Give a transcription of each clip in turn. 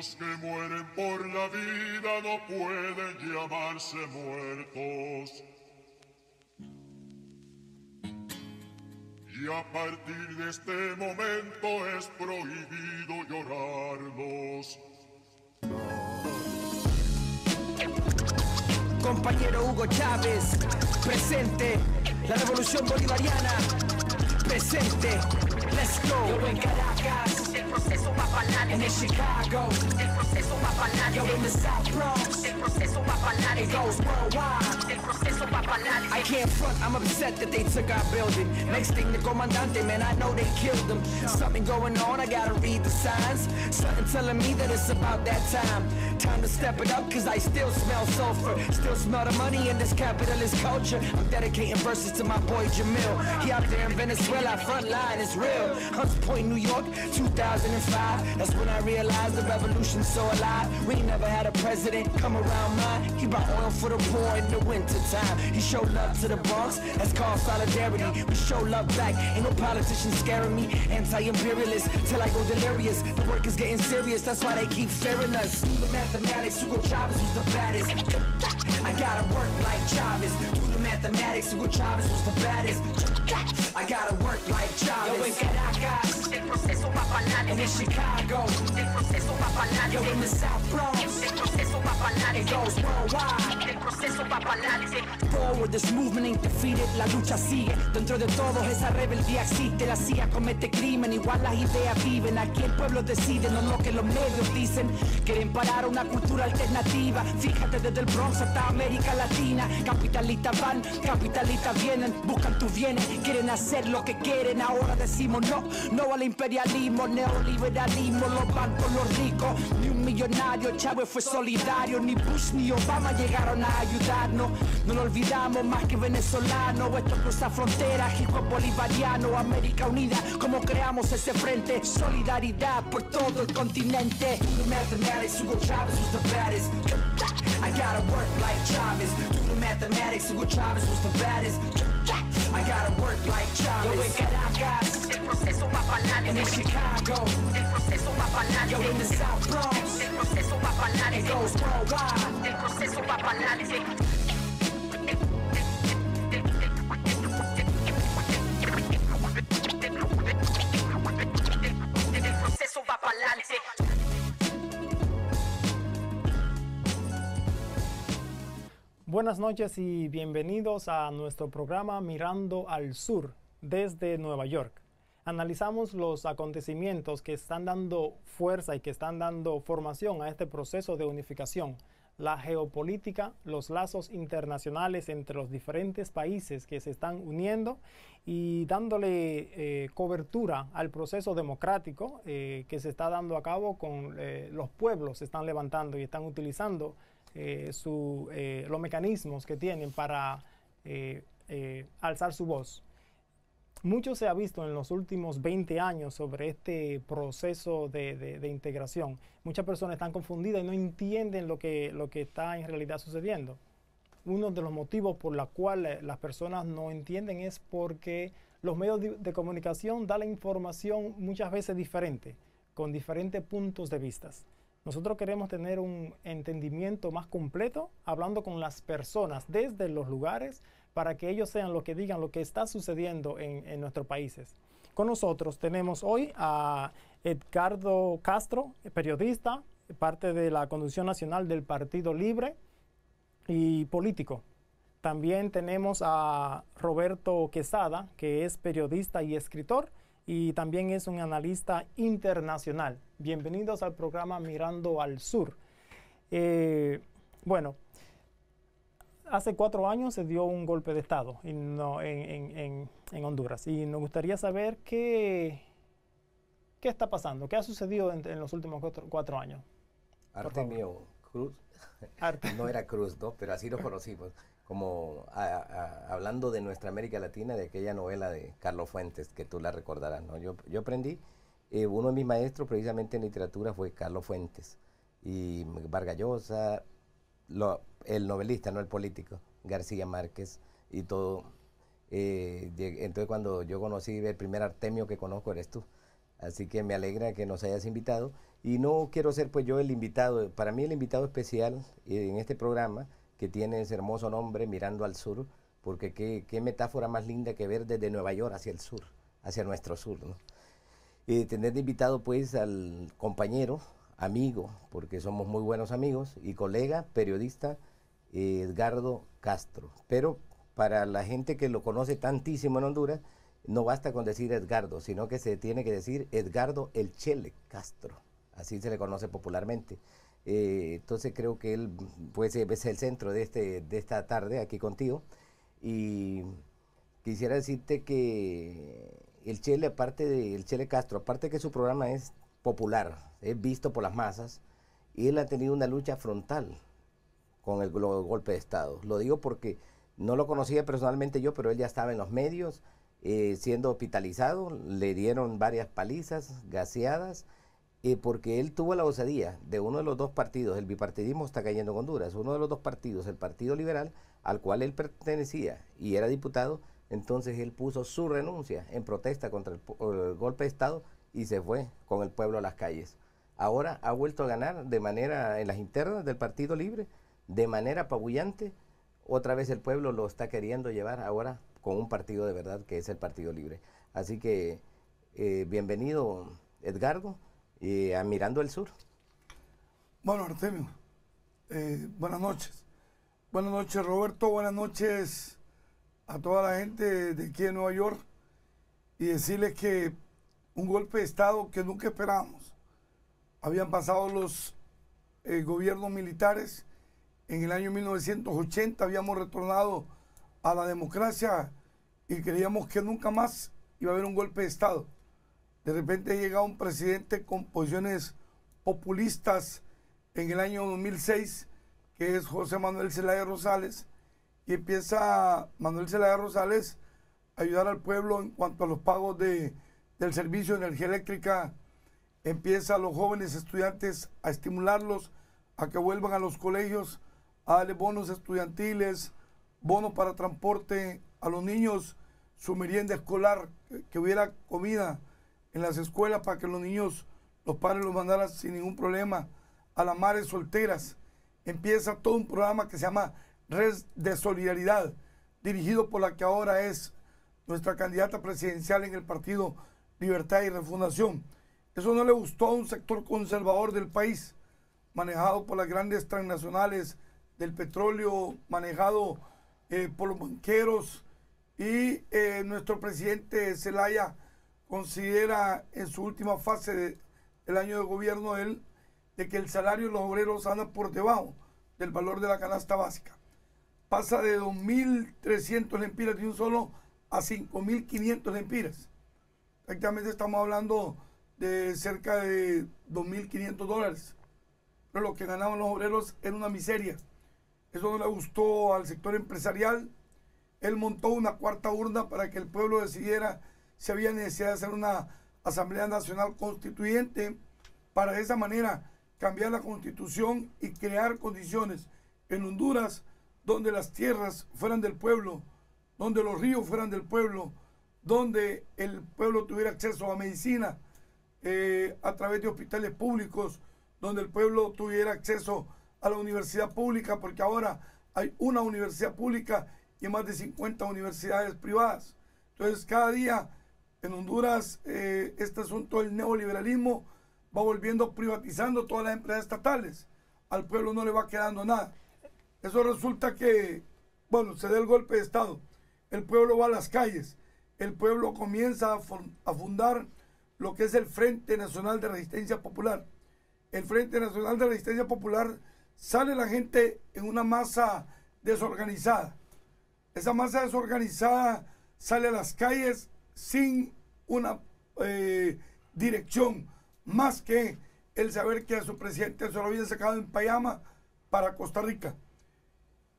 Los que mueren por la vida no pueden llamarse muertos. Y a partir de este momento es prohibido llorarlos. Compañero Hugo Chávez, presente. La revolución bolivariana, presente. Let's go. Yo en Caracas, el proceso va para adelante. En Chicago, el proceso va para adelante. Yo en the South Bronx, el proceso va para adelante. It goes worldwide, el proceso va para adelante. I can't front, I'm upset that they took our building. Next thing, the comandante, man, I know they killed them. Something going on, I gotta read the signs. Something telling me that it's about that time. Time to step it up, cause I still smell sulfur. Still smell the money in this capitalist culture. I'm dedicating verses to my boy Jamil. He out there in Venezuela, front line is real. Hunts Point, New York, 2005. That's when I realized the revolution's so alive. We ain't never had a president come around mine. He brought oil for the poor in the winter time. He showed love to the Bronx, that's called solidarity. We show love back, ain't no politician scaring me. Anti-imperialist, till I go delirious. The work is getting serious, that's why they keep fearing us. Do the mathematics, Hugo Chavez was the baddest. I gotta work like Chavez. Do the mathematics, Hugo Chavez was the baddest. I gotta work like Chavez. Yo en Caracas, el proceso va para adelante. And in Chicago, el proceso va para adelante. Yo in the South Bronx, el proceso va para adelante. It goes worldwide, el proceso va para adelante. Forward, this movement ain't defeated, la lucha sigue. Dentro de todos esa rebeldía existe. La CIA comete crimen, igual las ideas viven. Aquí el pueblo decide, no lo que los medios dicen. Quieren parar una cultura alternativa. Fíjate desde el Bronx hasta América Latina. Capitalistas van, capitalistas vienen. Buscan tus bienes, quieren hacer lo que quieren. Ahora decimos no, no al imperialismo, neoliberalismo, los bancos, los ricos. Ni un millonario, Chávez fue solidario. Ni Bush ni Obama llegaron a ayudarnos. No lo olvidamos más que venezolanos. Esto cruza fronteras, hip hop bolivariano. América unida, como creamos ese frente. Solidaridad por todo el continente. Do the mathematics, Hugo Chavez was the baddest. I gotta work like Chavez. Do the mathematics, Hugo Chavez was the baddest. I gotta work like Chavez. Yo en Caracas, el proceso va para adelante. And in Chicago, el proceso va para adelante. Yo in the South Bronx, el proceso va para adelante. It goes worldwide, el proceso va para adelante. El proceso va para adelante. Buenas noches y bienvenidos a nuestro programa Mirando al Sur desde Nueva York. Analizamos los acontecimientos que están dando fuerza y que están dando formación a este proceso de unificación, la geopolítica, los lazos internacionales entre los diferentes países que se están uniendo y dándole cobertura al proceso democrático que se está dando a cabo con los pueblos se están levantando y están utilizando los mecanismos que tienen para alzar su voz. Mucho se ha visto en los últimos 20 años sobre este proceso de integración. Muchas personas están confundidas y no entienden lo que está en realidad sucediendo. Uno de los motivos por los cuales las personas no entienden es porque los medios de comunicación dan la información muchas veces diferente, con diferentes puntos de vista. Nosotros queremos tener un entendimiento más completo, hablando con las personas desde los lugares, para que ellos sean los que digan lo que está sucediendo en nuestros países. Con nosotros tenemos hoy a Edgardo Castro, periodista, parte de la Conducción Nacional del Partido Libre y político. También tenemos a Roberto Quesada, que es periodista y escritor, y también es un analista internacional. Bienvenidos al programa Mirando al Sur. Bueno, hace 4 años se dio un golpe de Estado en Honduras y nos gustaría saber qué está pasando, qué ha sucedido en los últimos 4 años. Artemio Cruz, no era Cruz, ¿no? Pero así lo conocimos, como hablando de nuestra América Latina, de aquella novela de Carlos Fuentes, que tú la recordarás, ¿no? Yo aprendí, uno de mis maestros precisamente en literatura fue Carlos Fuentes, y Vargas Llosa, el novelista, no el político, García Márquez y todo. Entonces cuando yo conocí, el primer Artemio que conozco eres tú, Así que me alegra que nos hayas invitado. Y no quiero ser pues yo el invitado, para mí el invitado especial en este programa, que tiene ese hermoso nombre, Mirando al Sur, porque qué metáfora más linda que ver desde Nueva York hacia el sur, hacia nuestro sur, ¿no? Tener de invitado pues al compañero, amigo, porque somos muy buenos amigos, y colega, periodista, Edgardo Castro. Pero para la gente que lo conoce tantísimo en Honduras, no basta con decir Edgardo, sino que se tiene que decir Edgardo el Chele Castro, así se le conoce popularmente. Entonces creo que él pues, es el centro de esta tarde aquí contigo. Y quisiera decirte que el Chele, el Chele Castro, aparte que su programa es popular, es visto por las masas, y él ha tenido una lucha frontal con el golpe de Estado. Lo digo porque no lo conocía personalmente yo, pero él ya estaba en los medios, siendo hospitalizado, le dieron varias palizas, gaseadas, porque él tuvo la osadía de uno de los dos partidos, el bipartidismo está cayendo en Honduras, uno de los dos partidos, el Partido Liberal, al cual él pertenecía y era diputado, entonces él puso su renuncia en protesta contra el golpe de Estado y se fue con el pueblo a las calles. Ahora ha vuelto a ganar de manera, en las internas del Partido Libre, de manera apabullante. Otra vez el pueblo lo está queriendo llevar ahora con un partido de verdad que es el Partido Libre. Así que bienvenido, Edgardo, a Mirando el Sur. Bueno, Artemio, buenas noches. Buenas noches, Roberto. Buenas noches a toda la gente de aquí de Nueva York. Y decirles que un golpe de Estado que nunca esperábamos. Habían pasado los gobiernos militares. En el año 1980 habíamos retornado a la democracia y creíamos que nunca más iba a haber un golpe de Estado. De repente llega un presidente con posiciones populistas en el año 2006, que es José Manuel Zelaya Rosales, y empieza Manuel Zelaya Rosales a ayudar al pueblo en cuanto a los pagos del servicio de energía eléctrica. Empieza a los jóvenes estudiantes a estimularlos a que vuelvan a los colegios, a darle bonos estudiantiles, bonos para transporte a los niños, su merienda escolar, que hubiera comida en las escuelas para que los niños, los padres los mandaran sin ningún problema, a las madres solteras. Empieza todo un programa que se llama Red de Solidaridad, dirigido por la que ahora es nuestra candidata presidencial en el Partido Libertad y Refundación. Eso no le gustó a un sector conservador del país, manejado por las grandes transnacionales del petróleo, manejado por los banqueros, y nuestro presidente Zelaya considera en su última fase del año de gobierno de que el salario de los obreros anda por debajo del valor de la canasta básica. Pasa de 2.300 lempiras de un solo a 5.500 lempiras. Prácticamente estamos hablando de cerca de $2.500. Pero lo que ganaban los obreros era una miseria. Eso no le gustó al sector empresarial. Él montó una cuarta urna para que el pueblo decidiera si había necesidad de hacer una Asamblea Nacional Constituyente, para de esa manera cambiar la Constitución y crear condiciones en Honduras donde las tierras fueran del pueblo, donde los ríos fueran del pueblo, donde el pueblo tuviera acceso a medicina a través de hospitales públicos, donde el pueblo tuviera acceso a la universidad pública, porque ahora hay una universidad pública y más de 50 universidades privadas. Entonces, cada día en Honduras este asunto del neoliberalismo va volviendo, privatizando todas las empresas estatales. Al pueblo no le va quedando nada. Eso resulta que, bueno, se da el golpe de Estado. El pueblo va a las calles. El pueblo comienza a fundar lo que es el Frente Nacional de Resistencia Popular. El Frente Nacional de Resistencia Popular, sale la gente en una masa desorganizada. Esa masa desorganizada sale a las calles sin una dirección, más que el saber que a su presidente se lo habían sacado en pijama para Costa Rica.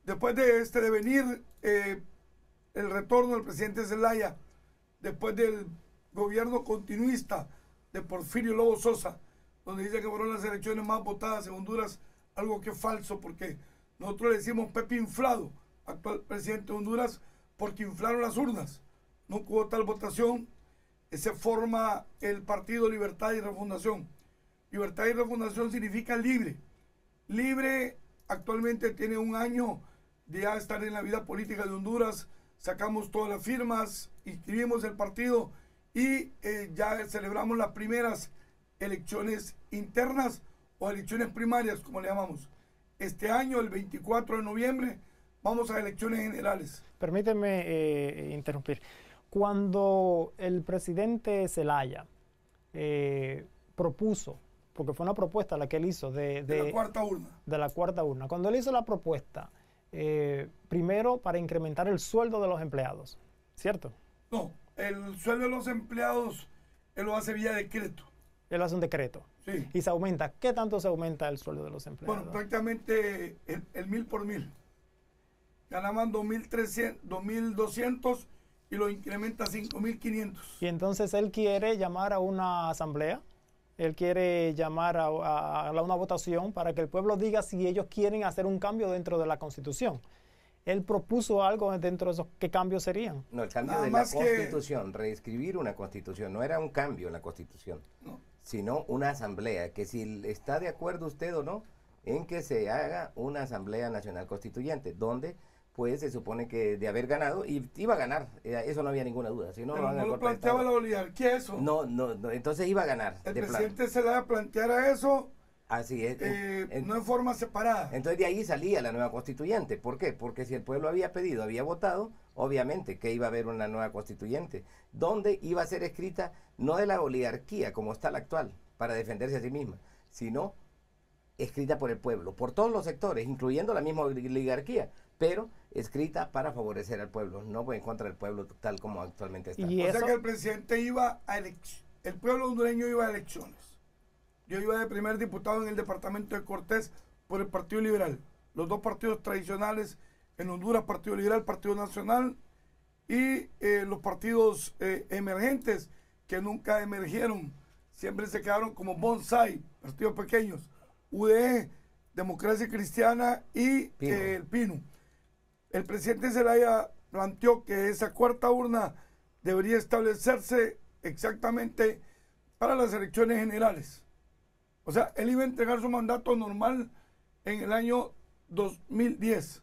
Después de este devenir, el retorno del presidente Zelaya, después del gobierno continuista de Porfirio Lobo Sosa, donde dice que fueron las elecciones más votadas en Honduras, algo que es falso, porque nosotros le decimos Pepe Inflado, actual presidente de Honduras, porque inflaron las urnas. No hubo tal votación. se forma el partido Libertad y Refundación. Libertad y Refundación significa libre. Libre actualmente tiene un año de ya estar en la vida política de Honduras. Sacamos todas las firmas, inscribimos el partido y ya celebramos las primeras elecciones internas o elecciones primarias, como le llamamos. Este año, el 24 de noviembre, vamos a elecciones generales. Permíteme interrumpir. Cuando el presidente Zelaya propuso, porque fue una propuesta la que él hizo de la cuarta urna. De la cuarta urna. Cuando él hizo la propuesta, primero para incrementar el sueldo de los empleados, ¿cierto? No, el sueldo de los empleados él lo hace vía decreto. Él hace un decreto. Sí. Y se aumenta. ¿Qué tanto se aumenta el sueldo de los empleados? Bueno, prácticamente el 1000 por 1000. Ganaban 2.300, 2.200 y lo incrementa a 5.500. Y entonces él quiere llamar a una asamblea. Él quiere llamar a una votación para que el pueblo diga si ellos quieren hacer un cambio dentro de la Constitución. Él propuso algo dentro de esos, ¿qué cambios serían? No, el cambio de la Constitución, reescribir una Constitución, no era un cambio en la Constitución, no, sino una asamblea, que si está de acuerdo usted o no, en que se haga una Asamblea Nacional Constituyente, donde pues se supone que de haber ganado, y iba a ganar, eso no había ninguna duda. Si no, pero no lo planteaba la oligarquía eso. No, entonces iba a ganar. El presidente se le va a plantear a eso. Así es. No en forma separada. Entonces de ahí salía la nueva constituyente. ¿Por qué? Porque si el pueblo había pedido, había votado, obviamente que iba a haber una nueva constituyente, donde iba a ser escrita no de la oligarquía como está la actual, para defenderse a sí misma, sino escrita por el pueblo, por todos los sectores, incluyendo la misma oligarquía, pero escrita para favorecer al pueblo, no en contra del pueblo tal como actualmente está. O sea que el presidente iba a elecciones, el pueblo hondureño iba a elecciones. Yo iba de primer diputado en el departamento de Cortés por el Partido Liberal. Los dos partidos tradicionales en Honduras, Partido Liberal, Partido Nacional, y los partidos emergentes que nunca emergieron, siempre se quedaron como bonsai, partidos pequeños, UDE, Democracia Cristiana y el PINU. El presidente Zelaya planteó que esa cuarta urna debería establecerse exactamente para las elecciones generales. O sea, él iba a entregar su mandato normal en el año 2010.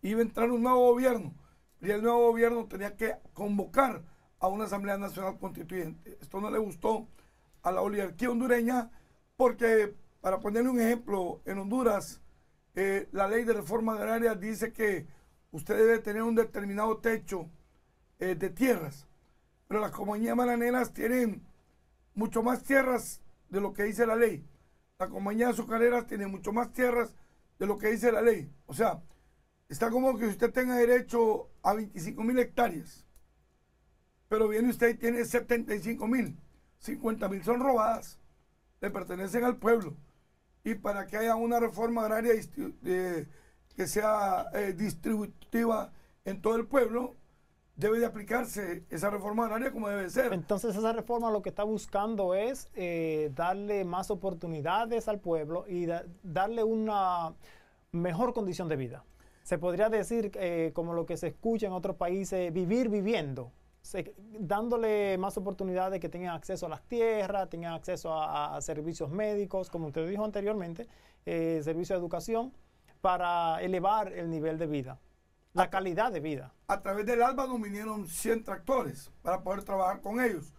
Iba a entrar un nuevo gobierno. Y el nuevo gobierno tenía que convocar a una Asamblea Nacional Constituyente. Esto no le gustó a la oligarquía hondureña porque, para ponerle un ejemplo, en Honduras, la ley de reforma agraria dice que usted debe tener un determinado techo de tierras. Pero las compañías bananeras tienen mucho más tierras de lo que dice la ley. La compañía azucarera tiene mucho más tierras de lo que dice la ley. O sea, está como que usted tenga derecho a 25.000 hectáreas, pero viene usted y tiene 75.000, 50.000 son robadas, le pertenecen al pueblo. Y para que haya una reforma agraria que sea distributiva en todo el pueblo, debe de aplicarse esa reforma agraria como debe ser. Entonces esa reforma lo que está buscando es darle más oportunidades al pueblo y darle una mejor condición de vida. Se podría decir, como lo que se escucha en otros países, vivir viviendo, dándole más oportunidades, que tengan acceso a las tierras, tengan acceso a servicios médicos, como usted dijo anteriormente, servicios de educación, para elevar el nivel de vida. La calidad de vida. A través del ALBA nos vinieron 100 tractores para poder trabajar con ellos.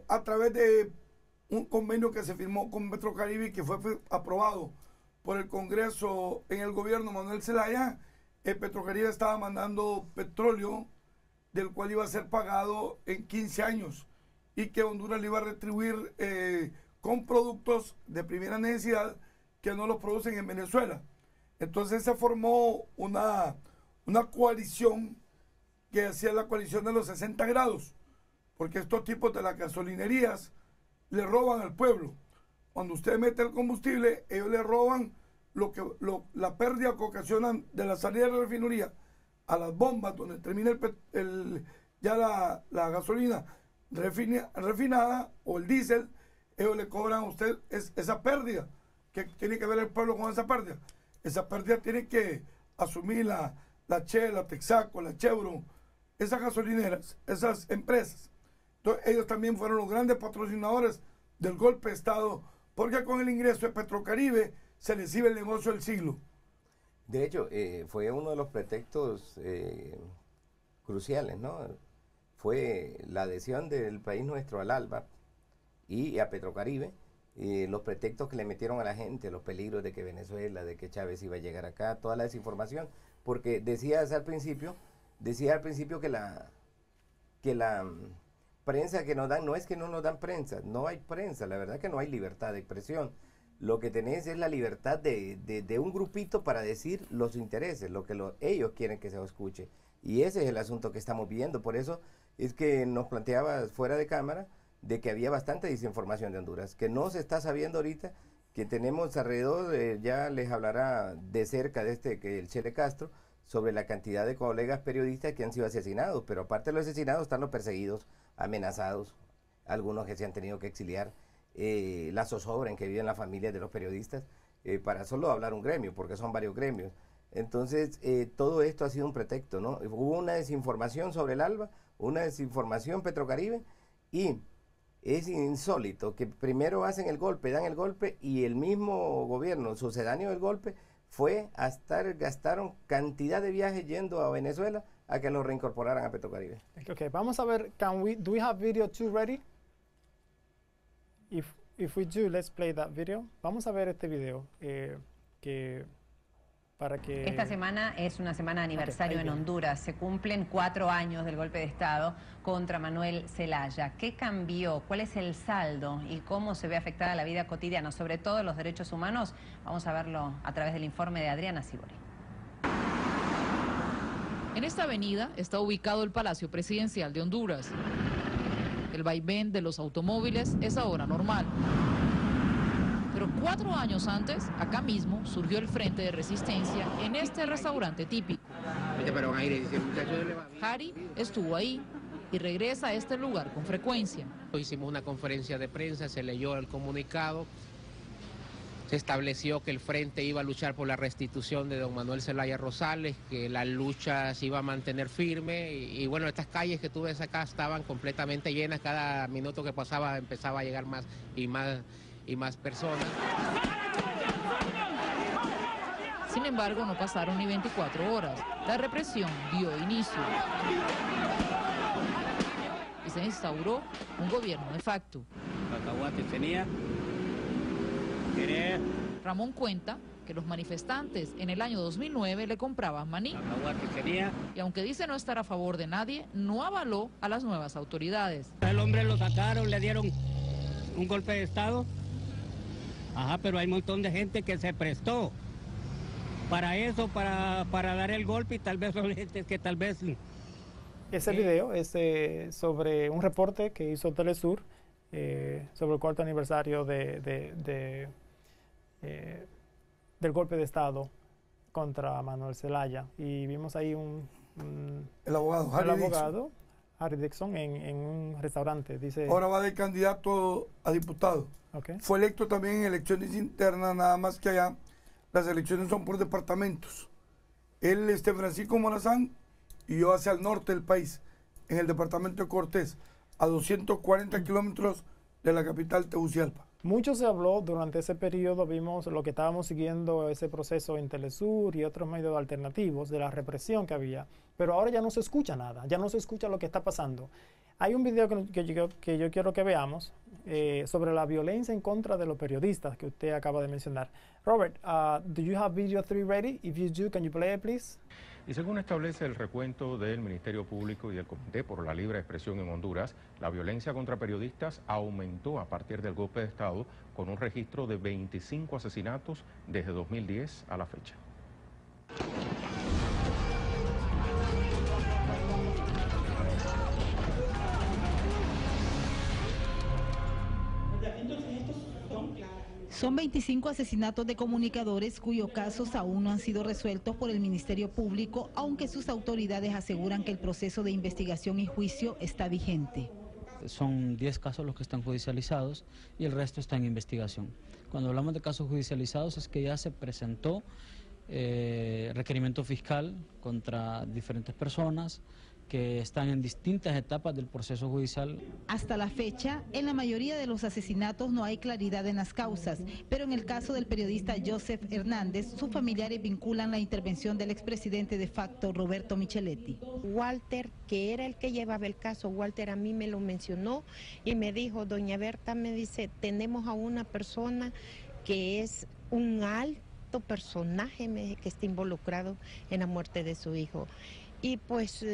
A través de un convenio que se firmó con Petrocaribe, que fue aprobado por el Congreso en el gobierno Manuel Zelaya, Petrocaribe estaba mandando petróleo del cual iba a ser pagado en 15 años y que Honduras le iba a retribuir con productos de primera necesidad que no los producen en Venezuela. Entonces se formó una coalición que hacía la coalición de los 60 grados, porque estos tipos de las gasolinerías le roban al pueblo. Cuando usted mete el combustible, ellos le roban la pérdida que ocasionan de la salida de la refinería a las bombas donde termina la gasolina refinada o el diésel. Ellos le cobran a usted esa pérdida. ¿Qué tiene que ver el pueblo con esa pérdida? Esa pérdida tiene que asumir la Shell, la Texaco, la Chevron, esas gasolineras, esas empresas. Entonces, ellos también fueron los grandes patrocinadores del golpe de Estado, porque con el ingreso de Petrocaribe se les iba el negocio del siglo. De hecho, fue uno de los pretextos cruciales, ¿no? Fue la adhesión del país nuestro al ALBA y a Petrocaribe, los pretextos que le metieron a la gente, los peligros de que Venezuela, de que Chávez iba a llegar acá, toda la desinformación, porque decías al principio que la prensa que nos dan, no es que no nos dan prensa, no hay prensa, la verdad que no hay libertad de expresión. Lo que tenés es la libertad de un grupito para decir los intereses, lo que ellos quieren que se escuche. Y ese es el asunto que estamos viendo. Por eso es que nos planteabas fuera de cámara de que había bastante desinformación de Honduras, que no se está sabiendo ahorita, que tenemos alrededor, ya les hablará de cerca que el Chele Castro, sobre la cantidad de colegas periodistas que han sido asesinados, pero aparte de los asesinados están los perseguidos, amenazados, algunos que se han tenido que exiliar, la zozobra en que viven las familias de los periodistas, para solo hablar un gremio, porque son varios gremios. Entonces, todo esto ha sido un pretexto, ¿no? Hubo una desinformación sobre el ALBA, una desinformación Petrocaribe, y es insólito que primero hacen el golpe, dan el golpe, y el mismo gobierno sucedáneo del golpe gastaron cantidad de viajes yendo a Venezuela a que lo reincorporaran a Petrocaribe. Okay, vamos a ver, do we have video 2 ready? If we do, let's play that video. Vamos a ver este video para que... Esta semana es una semana de aniversario en Honduras. Se cumplen 4 años del golpe de Estado contra Manuel Zelaya. ¿Qué cambió? ¿Cuál es el saldo? ¿Y cómo se ve afectada la vida cotidiana, sobre todo los derechos humanos? Vamos a verlo a través del informe de Adriana Sibori. En esta avenida está ubicado el Palacio Presidencial de Honduras. El vaivén de los automóviles es ahora normal. Pero 4 años antes, acá mismo, surgió el Frente de Resistencia en este restaurante típico. Harry estuvo ahí y regresa a este lugar con frecuencia. Hicimos una conferencia de prensa, se leyó el comunicado, se estableció que el Frente iba a luchar por la restitución de don Manuel Zelaya Rosales, que la lucha se iba a mantener firme y bueno, estas calles que tú ves acá estaban completamente llenas, cada minuto que pasaba empezaba a llegar más y más personas. Sin embargo, no pasaron ni 24 horas. La represión dio inicio. Y se instauró un gobierno de facto. Ramón cuenta que los manifestantes en el año 2009 le compraban maní. Y aunque dice no estar a favor de nadie, no avaló a las nuevas autoridades. El hombre lo sacaron, le dieron un golpe de Estado. Ajá, pero hay un montón de gente que se prestó para eso, para dar el golpe, y tal vez son gente que tal vez... Ese video es sobre un reporte que hizo Telesur sobre el 4º aniversario del golpe de Estado contra Manuel Zelaya. Y vimos ahí el abogado Harry Dixon en un restaurante. Dice, ahora va de candidato a diputado. Okay. Fue electo también en elecciones internas, nada más que allá las elecciones son por departamentos. Él, Francisco Morazán, y yo hacia el norte del país, en el departamento de Cortés, a 240 kilómetros de la capital Tegucigalpa. Mucho se habló durante ese periodo, vimos lo que estábamos siguiendo ese proceso en Telesur y otros medios alternativos de la represión que había, pero ahora ya no se escucha nada, ya no se escucha lo que está pasando. Hay un video que yo quiero que veamos sobre la violencia en contra de los periodistas que usted acaba de mencionar. Robert, do you have video 3 ready? If you do, can you play it, please? Y según establece el recuento del Ministerio Público y del Comité por la Libre Expresión en Honduras, la violencia contra periodistas aumentó a partir del golpe de Estado, con un registro de 25 asesinatos desde 2010 a la fecha. Son 25 asesinatos de comunicadores cuyos casos aún no han sido resueltos por el Ministerio Público, aunque sus autoridades aseguran que el proceso de investigación y juicio está vigente. Son 10 casos los que están judicializados y el resto está en investigación. Cuando hablamos de casos judicializados es que ya se presentó requerimiento fiscal contra diferentes personas, que están en distintas etapas del proceso judicial. Hasta la fecha, en la mayoría de los asesinatos no hay claridad en las causas, pero en el caso del periodista Joseph Hernández, sus familiares vinculan la intervención del expresidente de facto Roberto Micheletti. Walter, que era el que llevaba el caso, Walter a mí me lo mencionó y me dijo, doña Berta, me dice, tenemos a una persona que es un alto personaje que está involucrado en la muerte de su hijo. Y pues,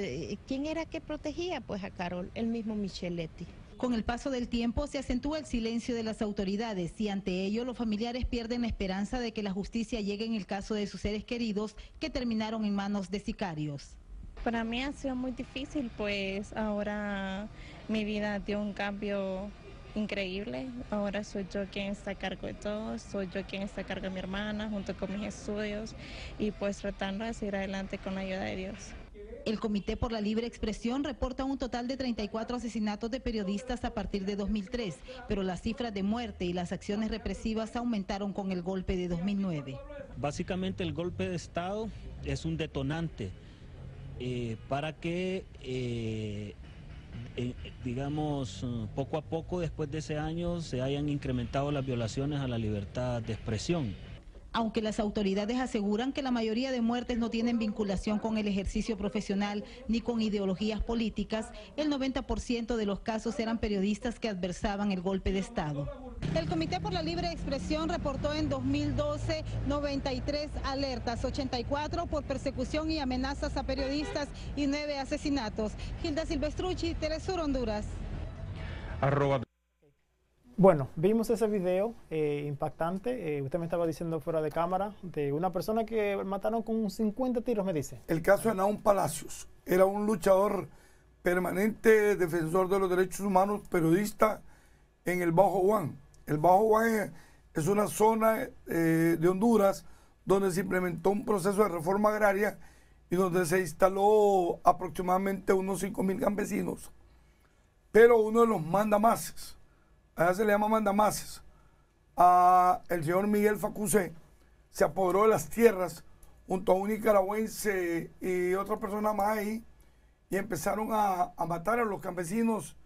¿quién era que protegía? Pues a Carol, el mismo Micheletti. Con el paso del tiempo se acentúa el silencio de las autoridades y ante ello los familiares pierden la esperanza de que la justicia llegue en el caso de sus seres queridos que terminaron en manos de sicarios. Para mí ha sido muy difícil, pues ahora mi vida dio un cambio increíble. Ahora soy yo quien está a cargo de todo, soy yo quien está a cargo de mi hermana junto con mis estudios y pues tratando de seguir adelante con la ayuda de Dios. El Comité por la Libre Expresión reporta un total de 34 asesinatos de periodistas a partir de 2003, pero las cifras de muerte y las acciones represivas aumentaron con el golpe de 2009. Básicamente el golpe de Estado es un detonante para que, digamos, poco a poco después de ese año se hayan incrementado las violaciones a la libertad de expresión. Aunque las autoridades aseguran que la mayoría de muertes no tienen vinculación con el ejercicio profesional ni con ideologías políticas, el 90% de los casos eran periodistas que adversaban el golpe de Estado. El Comité por la Libre Expresión reportó en 2012 93 alertas, 84 por persecución y amenazas a periodistas y 9 asesinatos. Hilda Silvestrucci, Telesur Honduras. Bueno, vimos ese video impactante, usted me estaba diciendo fuera de cámara, de una persona que mataron con 50 tiros, me dice. El caso de Nahum Palacios, era un luchador permanente, defensor de los derechos humanos, periodista en el Bajo Guán. El Bajo Guán es una zona de Honduras donde se implementó un proceso de reforma agraria y donde se instaló aproximadamente unos 5.000 campesinos, pero uno de los mandamases, allá se le llama mandamases, el señor Miguel Facusé, se apoderó de las tierras junto a un nicaragüense y otra persona más ahí, y empezaron a matar a los campesinos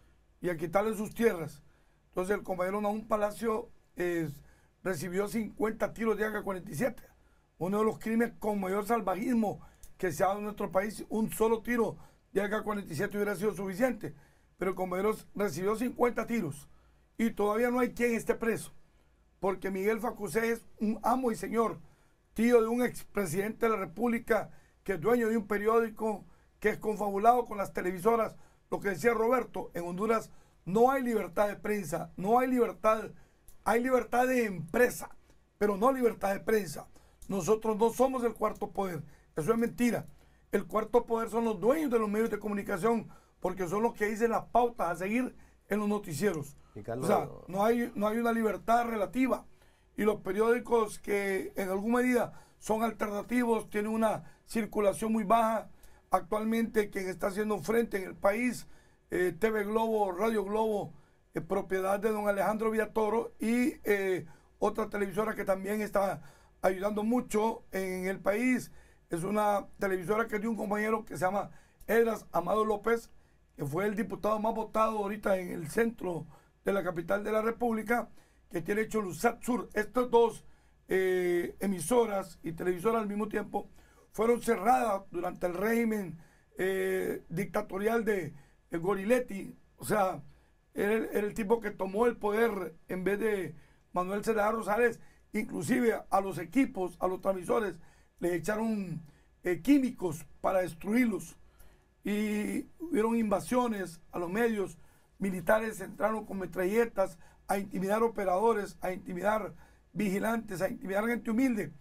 y a quitarles sus tierras. Entonces el compañero Nahum Palacio recibió 50 tiros de AK-47, uno de los crímenes con mayor salvajismo que se ha dado en nuestro país. Un solo tiro de AK-47 hubiera sido suficiente, pero el compañero recibió 50 tiros. Y todavía no hay quien esté preso, porque Miguel Facusé es un amo y señor, tío de un expresidente de la República, que es dueño de un periódico, que es confabulado con las televisoras. Lo que decía Roberto, en Honduras no hay libertad de prensa, no hay libertad, hay libertad de empresa, pero no libertad de prensa. Nosotros no somos el cuarto poder, eso es mentira. El cuarto poder son los dueños de los medios de comunicación, porque son los que dicen las pautas a seguir en los noticieros. O sea, no hay una libertad relativa, y los periódicos que en alguna medida son alternativos tienen una circulación muy baja. Actualmente quien está haciendo frente en el país, TV Globo, Radio Globo, propiedad de don Alejandro Villatoro, y otra televisora que también está ayudando mucho en el país, es una televisora que es de un compañero que se llama Edras Amado López, que fue el diputado más votado ahorita en el centro de la capital de la República, que tiene Cholusat Sur. Estas dos emisoras y televisoras al mismo tiempo fueron cerradas durante el régimen dictatorial de Goriletti. O sea, era el tipo que tomó el poder en vez de Manuel Zelaya Rosales. Inclusive a los equipos, a los transmisores, les echaron químicos para destruirlos. Y hubieron invasiones a los medios. Militares entraron con metralletas a intimidar operadores, a intimidar vigilantes, a intimidar gente humilde,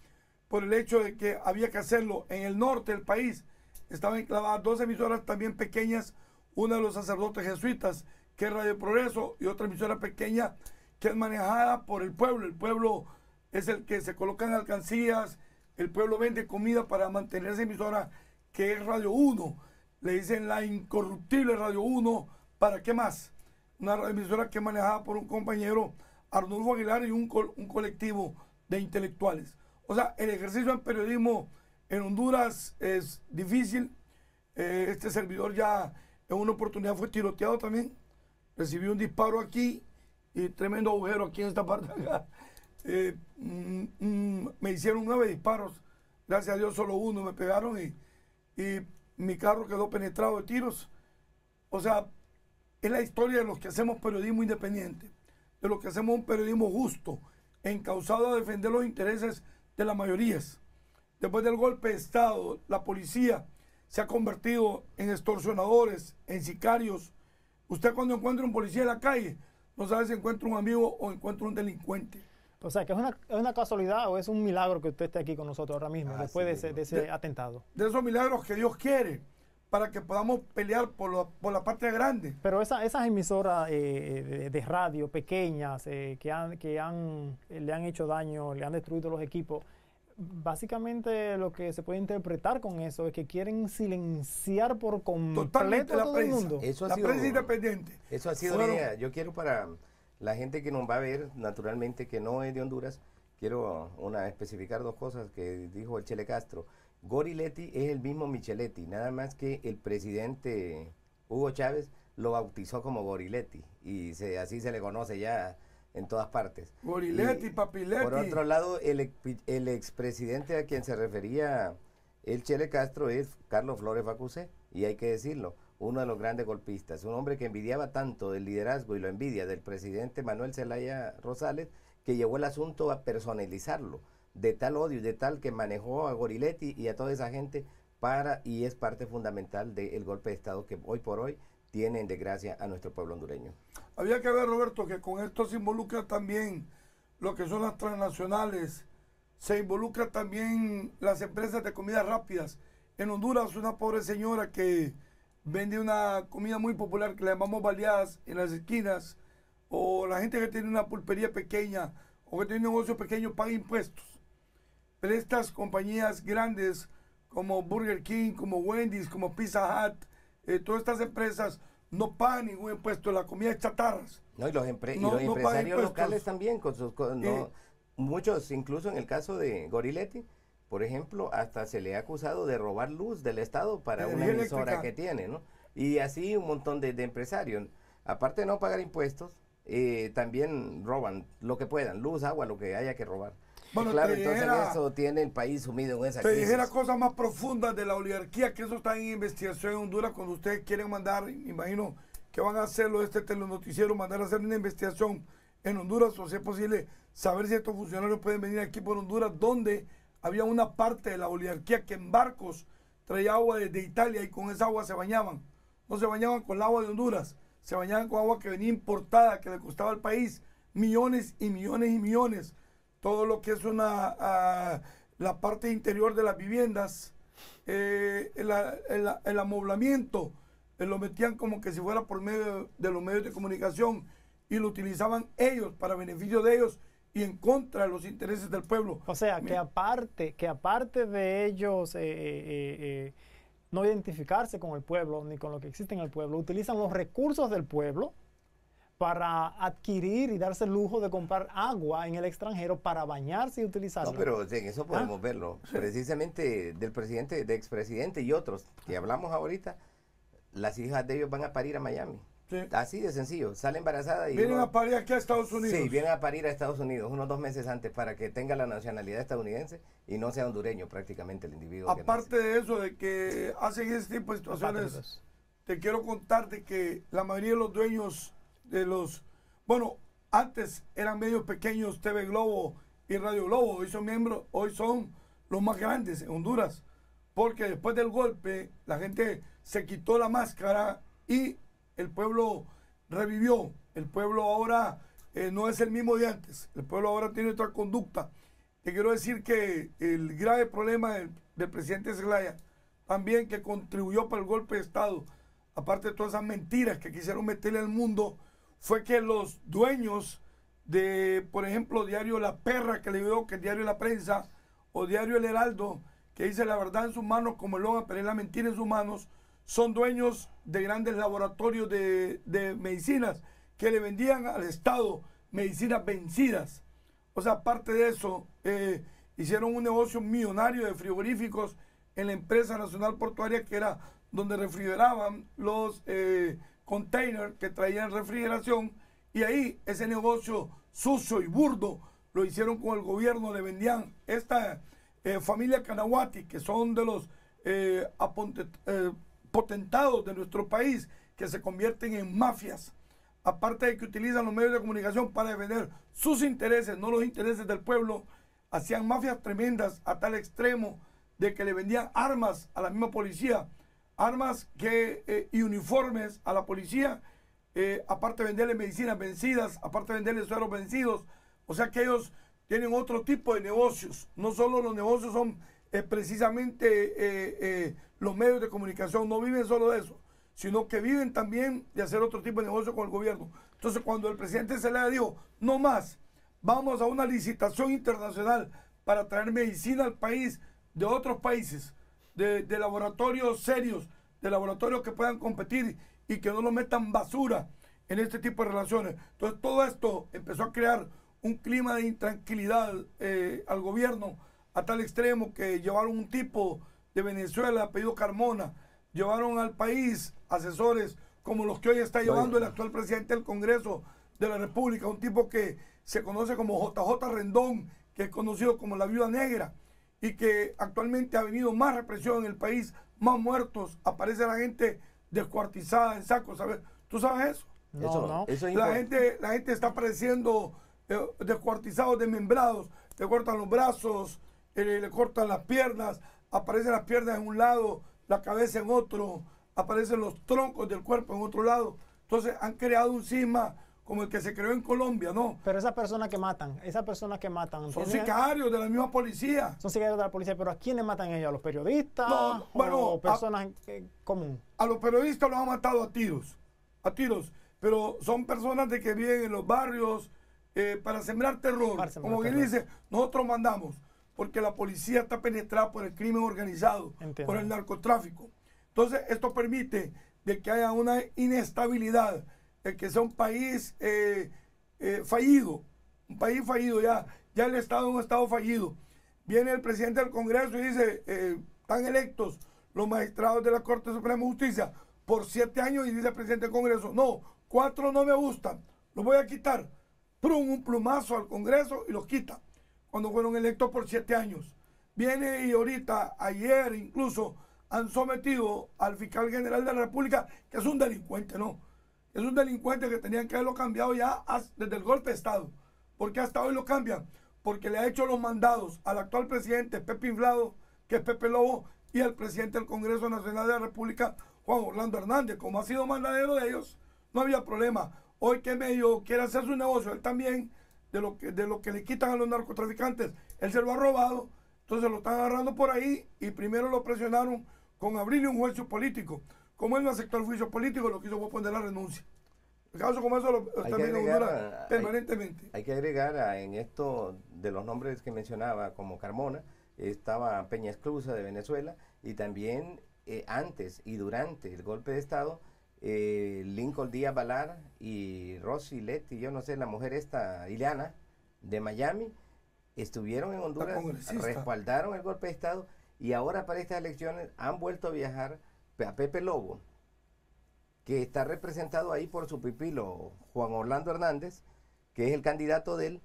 por el hecho de que había que hacerlo. En el norte del país estaban enclavadas dos emisoras también pequeñas, una de los sacerdotes jesuitas, que es Radio Progreso, y otra emisora pequeña que es manejada por el pueblo. El pueblo es el que se colocan alcancías, el pueblo vende comida para mantener esa emisora, que es Radio 1. Le dicen la incorruptible Radio 1. ¿Para qué más? Una emisora que es manejada por un compañero, Arnulfo Aguilar, y un colectivo de intelectuales. O sea, el ejercicio del periodismo en Honduras es difícil. Este servidor ya en una oportunidad fue tiroteado también. Recibí un disparo aquí y tremendo agujero aquí en esta parte de acá. Me hicieron 9 disparos. Gracias a Dios solo uno me pegaron y mi carro quedó penetrado de tiros. O sea, es la historia de los que hacemos periodismo independiente, de los que hacemos un periodismo justo, encauzado a defender los intereses de las mayorías. Después del golpe de Estado, la policía se ha convertido en extorsionadores, en sicarios. Usted cuando encuentra un policía en la calle, no sabe si encuentra un amigo o encuentra un delincuente. O sea, que es una casualidad o es un milagro que usted esté aquí con nosotros ahora mismo, después de ese atentado. De esos milagros que Dios quiere, para que podamos pelear por la patria grande. Pero esas emisoras de radio pequeñas que le han hecho daño, le han destruido los equipos, básicamente lo que se puede interpretar con eso es que quieren silenciar por completo a todo el mundo. La prensa independiente. Eso ha sido la idea. Yo quiero, para la gente que nos va a ver, naturalmente que no es de Honduras, quiero especificar 2 cosas que dijo el Chele Castro. Goriletti es el mismo Micheletti, nada más que el presidente Hugo Chávez lo bautizó como Goriletti y así se le conoce ya en todas partes. Goriletti, Papiletti. Por otro lado, el expresidente a quien se refería el Chele Castro es Carlos Flores Bacusé, y hay que decirlo, uno de los grandes golpistas, un hombre que envidiaba tanto del liderazgo y lo envidia del presidente Manuel Zelaya Rosales, que llevó el asunto a personalizarlo, de tal odio y de tal que manejó a Goriletti y a toda esa gente y es parte fundamental del golpe de Estado que hoy por hoy tiene en desgracia a nuestro pueblo hondureño. Había que ver, Roberto, que con esto se involucra también lo que son las transnacionales, se involucra también las empresas de comidas rápidas. En Honduras, una pobre señora que vende una comida muy popular que le llamamos baleadas en las esquinas, o la gente que tiene una pulpería pequeña o que tiene un negocio pequeño paga impuestos. Pero estas compañías grandes como Burger King, como Wendy's, como Pizza Hut, todas estas empresas no pagan ningún impuesto, la comida es chatarras. No, y los empresarios locales también, muchos, incluso en el caso de Goriletti, por ejemplo, hasta se le ha acusado de robar luz del Estado para una emisora que tiene, ¿no? Y así un montón de empresarios. Aparte de no pagar impuestos, también roban lo que puedan, luz, agua, lo que haya que robar. Bueno, claro, entonces eso tiene el país sumido en esa crisis. Te dijera cosas más profundas de la oligarquía, que eso está en investigación en Honduras. Cuando ustedes quieren mandar, imagino que van a hacerlo este telenoticiero, mandar a hacer una investigación en Honduras, o si es posible saber si estos funcionarios pueden venir aquí por Honduras, donde había una parte de la oligarquía que en barcos traía agua desde Italia y con esa agua se bañaban. No se bañaban con el agua de Honduras, se bañaban con agua que venía importada, que le costaba al país millones y millones y millones. Todo lo que es la parte interior de las viviendas, el amoblamiento, lo metían como que si fuera por medio de los medios de comunicación y lo utilizaban ellos para beneficio de ellos y en contra de los intereses del pueblo. O sea, que aparte de ellos no identificarse con el pueblo ni con lo que existe en el pueblo, utilizan los recursos del pueblo para adquirir y darse el lujo de comprar agua en el extranjero para bañarse y utilizarla. No, pero en eso podemos verlo. Precisamente del presidente, de expresidente y otros que hablamos ahorita, las hijas de ellos van a parir a Miami. Sí. Así de sencillo, sale embarazada y... Vienen a parir aquí a Estados Unidos. Sí, vienen a parir a Estados Unidos unos 2 meses antes para que tenga la nacionalidad estadounidense y no sea hondureño prácticamente el individuo. Aparte de eso, de que hacen ese tipo de situaciones, te quiero contar de que la mayoría de los dueños de bueno, antes eran medios pequeños, TV Globo y Radio Globo, hoy son los más grandes en Honduras, porque después del golpe la gente se quitó la máscara y el pueblo revivió. El pueblo ahora no es el mismo de antes, el pueblo ahora tiene otra conducta. Te quiero decir que el grave problema del presidente Zelaya, también que contribuyó para el golpe de Estado, aparte de todas esas mentiras que quisieron meterle al mundo, fue que los dueños de, por ejemplo, Diario La Perra, que le digo que es Diario La Prensa, o Diario El Heraldo, que dice la verdad en sus manos como el logan, pero es la mentira en sus manos, son dueños de grandes laboratorios de medicinas que le vendían al Estado medicinas vencidas. O sea, aparte de eso, hicieron un negocio millonario de frigoríficos en la empresa nacional portuaria, que era donde refrigeraban los containers que traían refrigeración, y ahí ese negocio sucio y burdo lo hicieron con el gobierno, le vendían esta familia Canahuati, que son de los potentados de nuestro país, que se convierten en mafias, aparte de que utilizan los medios de comunicación para defender sus intereses, no los intereses del pueblo. Hacían mafias tremendas a tal extremo de que le vendían armas a la misma policía, armas y uniformes a la policía, aparte de venderle medicinas vencidas, aparte de venderle sueros vencidos. O sea que ellos tienen otro tipo de negocios. No solo los negocios son precisamente los medios de comunicación, no viven solo de eso, sino que viven también de hacer otro tipo de negocio con el gobierno. Entonces, cuando el presidente Zelaya dijo, no más, vamos a una licitación internacional para traer medicina al país de otros países, de laboratorios serios, de laboratorios que puedan competir y que no nos metan basura en este tipo de relaciones. Entonces, todo esto empezó a crear un clima de intranquilidad al gobierno, a tal extremo que llevaron un tipo de Venezuela, apellido Carmona, llevaron al país asesores como los que hoy está llevando el actual presidente del Congreso de la República, un tipo que se conoce como JJ Rendón, que es conocido como la Viuda Negra, y que actualmente ha venido más represión en el país, más muertos, aparece la gente descuartizada en sacos, ¿sabes? ¿Tú sabes eso? No. La gente está apareciendo descuartizados, desmembrados, le cortan los brazos, le cortan las piernas, aparecen las piernas en un lado, la cabeza en otro, aparecen los troncos del cuerpo en otro lado. Entonces han creado un cisma como el que se creó en Colombia, ¿no? Pero esas personas que matan, son sicarios de la misma policía. Son sicarios de la policía, pero ¿a quiénes matan ellos? ¿A los periodistas? No, bueno, ¿o personas comunes? A los periodistas los han matado a tiros, pero son personas de que viven en los barrios para sembrar terror. Como quien dice, nosotros mandamos, porque la policía está penetrada por el crimen organizado, por el narcotráfico. Entonces, esto permite de que haya una inestabilidad, de que sea un país fallido, ya el Estado es un Estado fallido. Viene el presidente del Congreso y dice, están electos los magistrados de la Corte Suprema de Justicia por 7 años, y dice el presidente del Congreso, no, 4 no me gustan, los voy a quitar. Un plumazo al Congreso y los quita, cuando fueron electos por 7 años. Viene y ahorita, ayer incluso, han sometido al fiscal general de la República, que es un delincuente, ¿no? Es un delincuente que tenían que haberlo cambiado ya desde el golpe de Estado. ¿Por qué hasta hoy lo cambian? Porque le ha hecho los mandados al actual presidente Pepe Inflado, que es Pepe Lobo, y al presidente del Congreso Nacional de la República, Juan Orlando Hernández. Como ha sido mandadero de ellos, no había problema. Hoy que medio quiere hacer su negocio, él también, de lo que le quitan a los narcotraficantes, él se lo ha robado, entonces lo están agarrando por ahí, y primero lo presionaron con abrirle un juicio político. Como él no aceptó el juicio político, lo quiso poner la renuncia. En caso como eso, lo está viendo Honduras permanentemente. Hay que agregar en esto de los nombres que mencionaba, como Carmona, estaba Peña Esclusa de Venezuela, y también antes y durante el golpe de Estado, Lincoln Díaz Balar y Rosy Leti, yo no sé, la mujer esta, Ileana, de Miami, estuvieron en Honduras, respaldaron el golpe de Estado, y ahora para estas elecciones han vuelto a viajar a Pepe Lobo, que está representado ahí por su pipilo Juan Orlando Hernández, que es el candidato de él.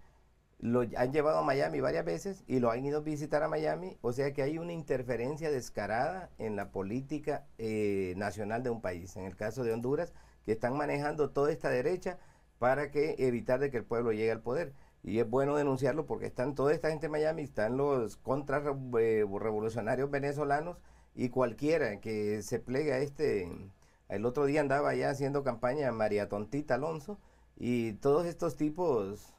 Lo han llevado a Miami varias veces y lo han ido a visitar a Miami, o sea que hay una interferencia descarada en la política nacional de un país. En el caso de Honduras, que están manejando toda esta derecha para evitar de que el pueblo llegue al poder. Y es bueno denunciarlo porque están toda esta gente en Miami, están los contrarrevolucionarios venezolanos, y cualquiera que se plegue a el otro día andaba ya haciendo campaña María Tontita Alonso, y todos estos tipejos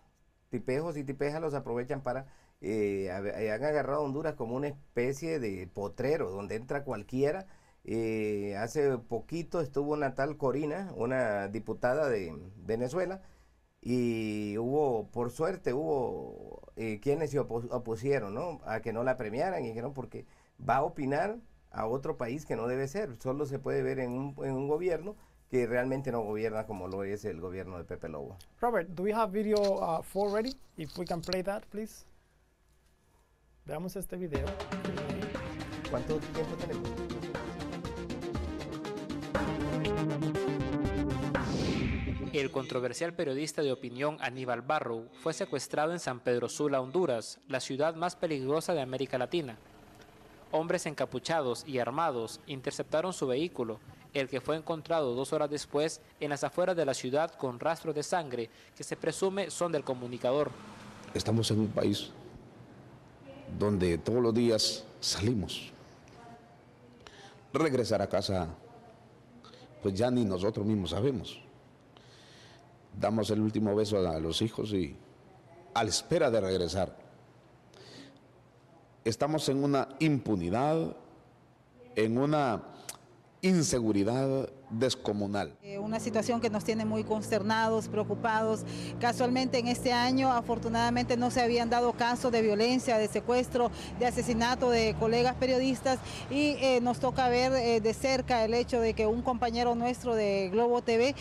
y tipejas los aprovechan para, han agarrado a Honduras como una especie de potrero donde entra cualquiera. Hace poquito estuvo una tal Corina, una diputada de Venezuela, y por suerte hubo quienes se opusieron, ¿no?, a que no la premiaran, y que no, porque va a opinar a otro país que no debe ser. Solo se puede ver en un gobierno que realmente no gobierna como lo es el gobierno de Pepe Lobo. Robert, do we have video 4 ready? If we can play that, please. Veamos este video. ¿Cuánto tiempo tenemos? El controversial periodista de opinión Aníbal Barrow fue secuestrado en San Pedro Sula, Honduras, la ciudad más peligrosa de América Latina. Hombres encapuchados y armados interceptaron su vehículo, el que fue encontrado 2 horas después en las afueras de la ciudad con rastros de sangre que se presume son del comunicador. Estamos en un país donde todos los días salimos. Regresar a casa, pues ya ni nosotros mismos sabemos. Damos el último beso a los hijos y a la espera de regresar. Estamos en una impunidad, en una inseguridad descomunal. Una situación que nos tiene muy consternados, preocupados. Casualmente en este año afortunadamente no se habían dado casos de violencia, de secuestro, de asesinato de colegas periodistas y nos toca ver de cerca el hecho de que un compañero nuestro de Globo TV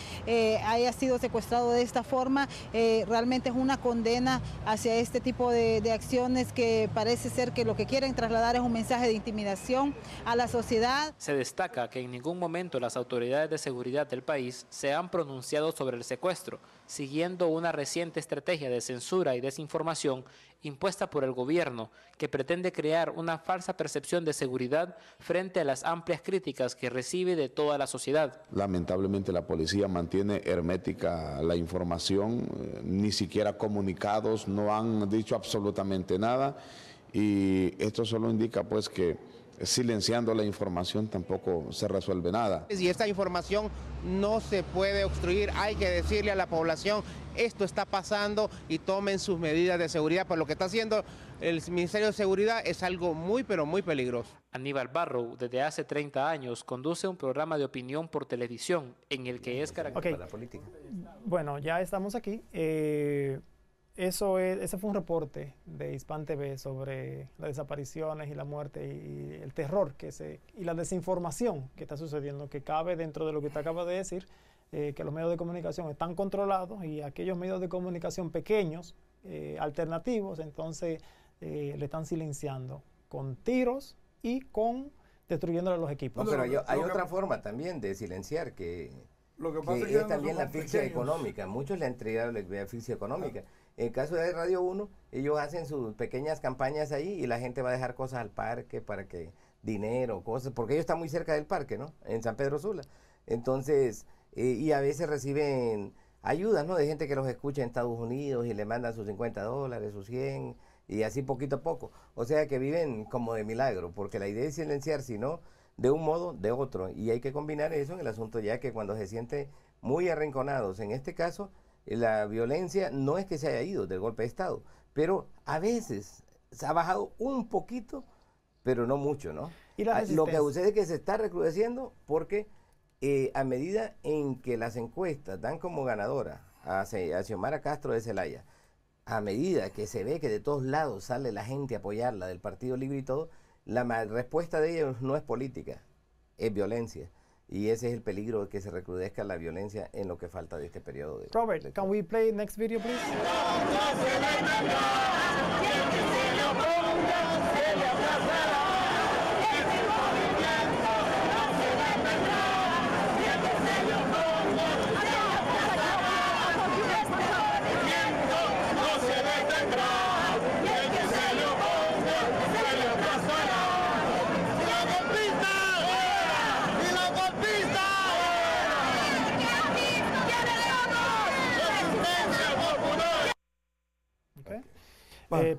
haya sido secuestrado de esta forma. Realmente es una condena hacia este tipo de acciones que parece ser que lo que quieren trasladar es un mensaje de intimidación a la sociedad. Se destaca que en ningún momento las autoridades de seguridad del país se han pronunciado sobre el secuestro, siguiendo una reciente estrategia de censura y desinformación impuesta por el gobierno, que pretende crear una falsa percepción de seguridad frente a las amplias críticas que recibe de toda la sociedad. Lamentablemente la policía mantiene hermética la información, ni siquiera comunicados, no han dicho absolutamente nada, y esto solo indica pues que silenciando la información tampoco se resuelve nada. Y esta información no se puede obstruir, hay que decirle a la población, esto está pasando y tomen sus medidas de seguridad, pues lo que está haciendo el Ministerio de Seguridad es algo muy, pero muy peligroso. Aníbal Barrow, desde hace 30 años, conduce un programa de opinión por televisión en el que es caracterizado por la política. Bueno, ya estamos aquí. Ese fue un reporte de Hispan TV sobre las desapariciones y la muerte y el terror y la desinformación que está sucediendo, que cabe dentro de lo que usted acaba de decir, que los medios de comunicación están controlados y aquellos medios de comunicación pequeños, alternativos, entonces le están silenciando con tiros y con destruyéndole los equipos. No, pero hay otra forma también de silenciar que es también la asfixia económica. Muchos le han entregado la asfixia económica. En el caso de Radio 1, ellos hacen sus pequeñas campañas ahí y la gente va a dejar cosas al parque para que dinero, cosas, porque ellos están muy cerca del parque, ¿no? En San Pedro Sula. Entonces, y a veces reciben ayudas, ¿no? De gente que los escucha en Estados Unidos y le mandan sus $50, sus 100, y así poquito a poco. O sea que viven como de milagro, porque la idea es silenciar, sino de un modo, de otro. Y hay que combinar eso en el asunto ya que cuando se sienten muy arrinconados, en este caso, la violencia no es que se haya ido del golpe de Estado, pero a veces se ha bajado un poquito, pero no mucho, ¿no? ¿Y la lo que sucede es que se está recrudeciendo porque a medida en que las encuestas dan como ganadora a Xiomara Castro de Zelaya, a medida que se ve que de todos lados sale la gente a apoyarla, del Partido Libre y todo, la respuesta de ellos no es política, es violencia. Y ese es el peligro de que se recrudezca la violencia en lo que falta de este periodo. Robert, can we play next video, please?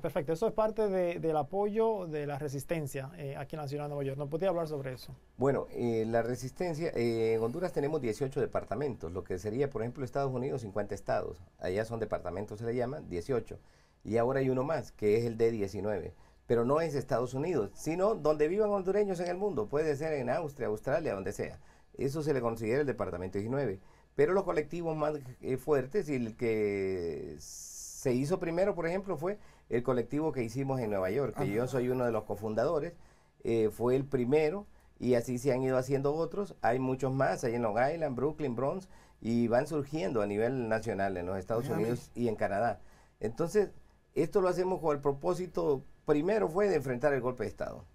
Perfecto, eso es parte del apoyo de la resistencia aquí en la ciudad de Nueva York. ¿No podía hablar sobre eso? Bueno, la resistencia, en Honduras tenemos 18 departamentos, lo que sería, por ejemplo, Estados Unidos, 50 estados. Allá son departamentos, se le llaman, 18. Y ahora hay uno más, que es el D19. Pero no es Estados Unidos, sino donde vivan hondureños en el mundo. Puede ser en Austria, Australia, donde sea. Eso se le considera el departamento 19. Pero los colectivos más fuertes y el que se hizo primero, por ejemplo, fue el colectivo que hicimos en Nueva York, que yo soy uno de los cofundadores, fue el primero y así se han ido haciendo otros. Hay muchos más, hay en Long Island, Brooklyn, Bronx, y van surgiendo a nivel nacional en los Estados Unidos y en Canadá. Entonces, esto lo hacemos con el propósito, primero fue de enfrentar el golpe de Estado.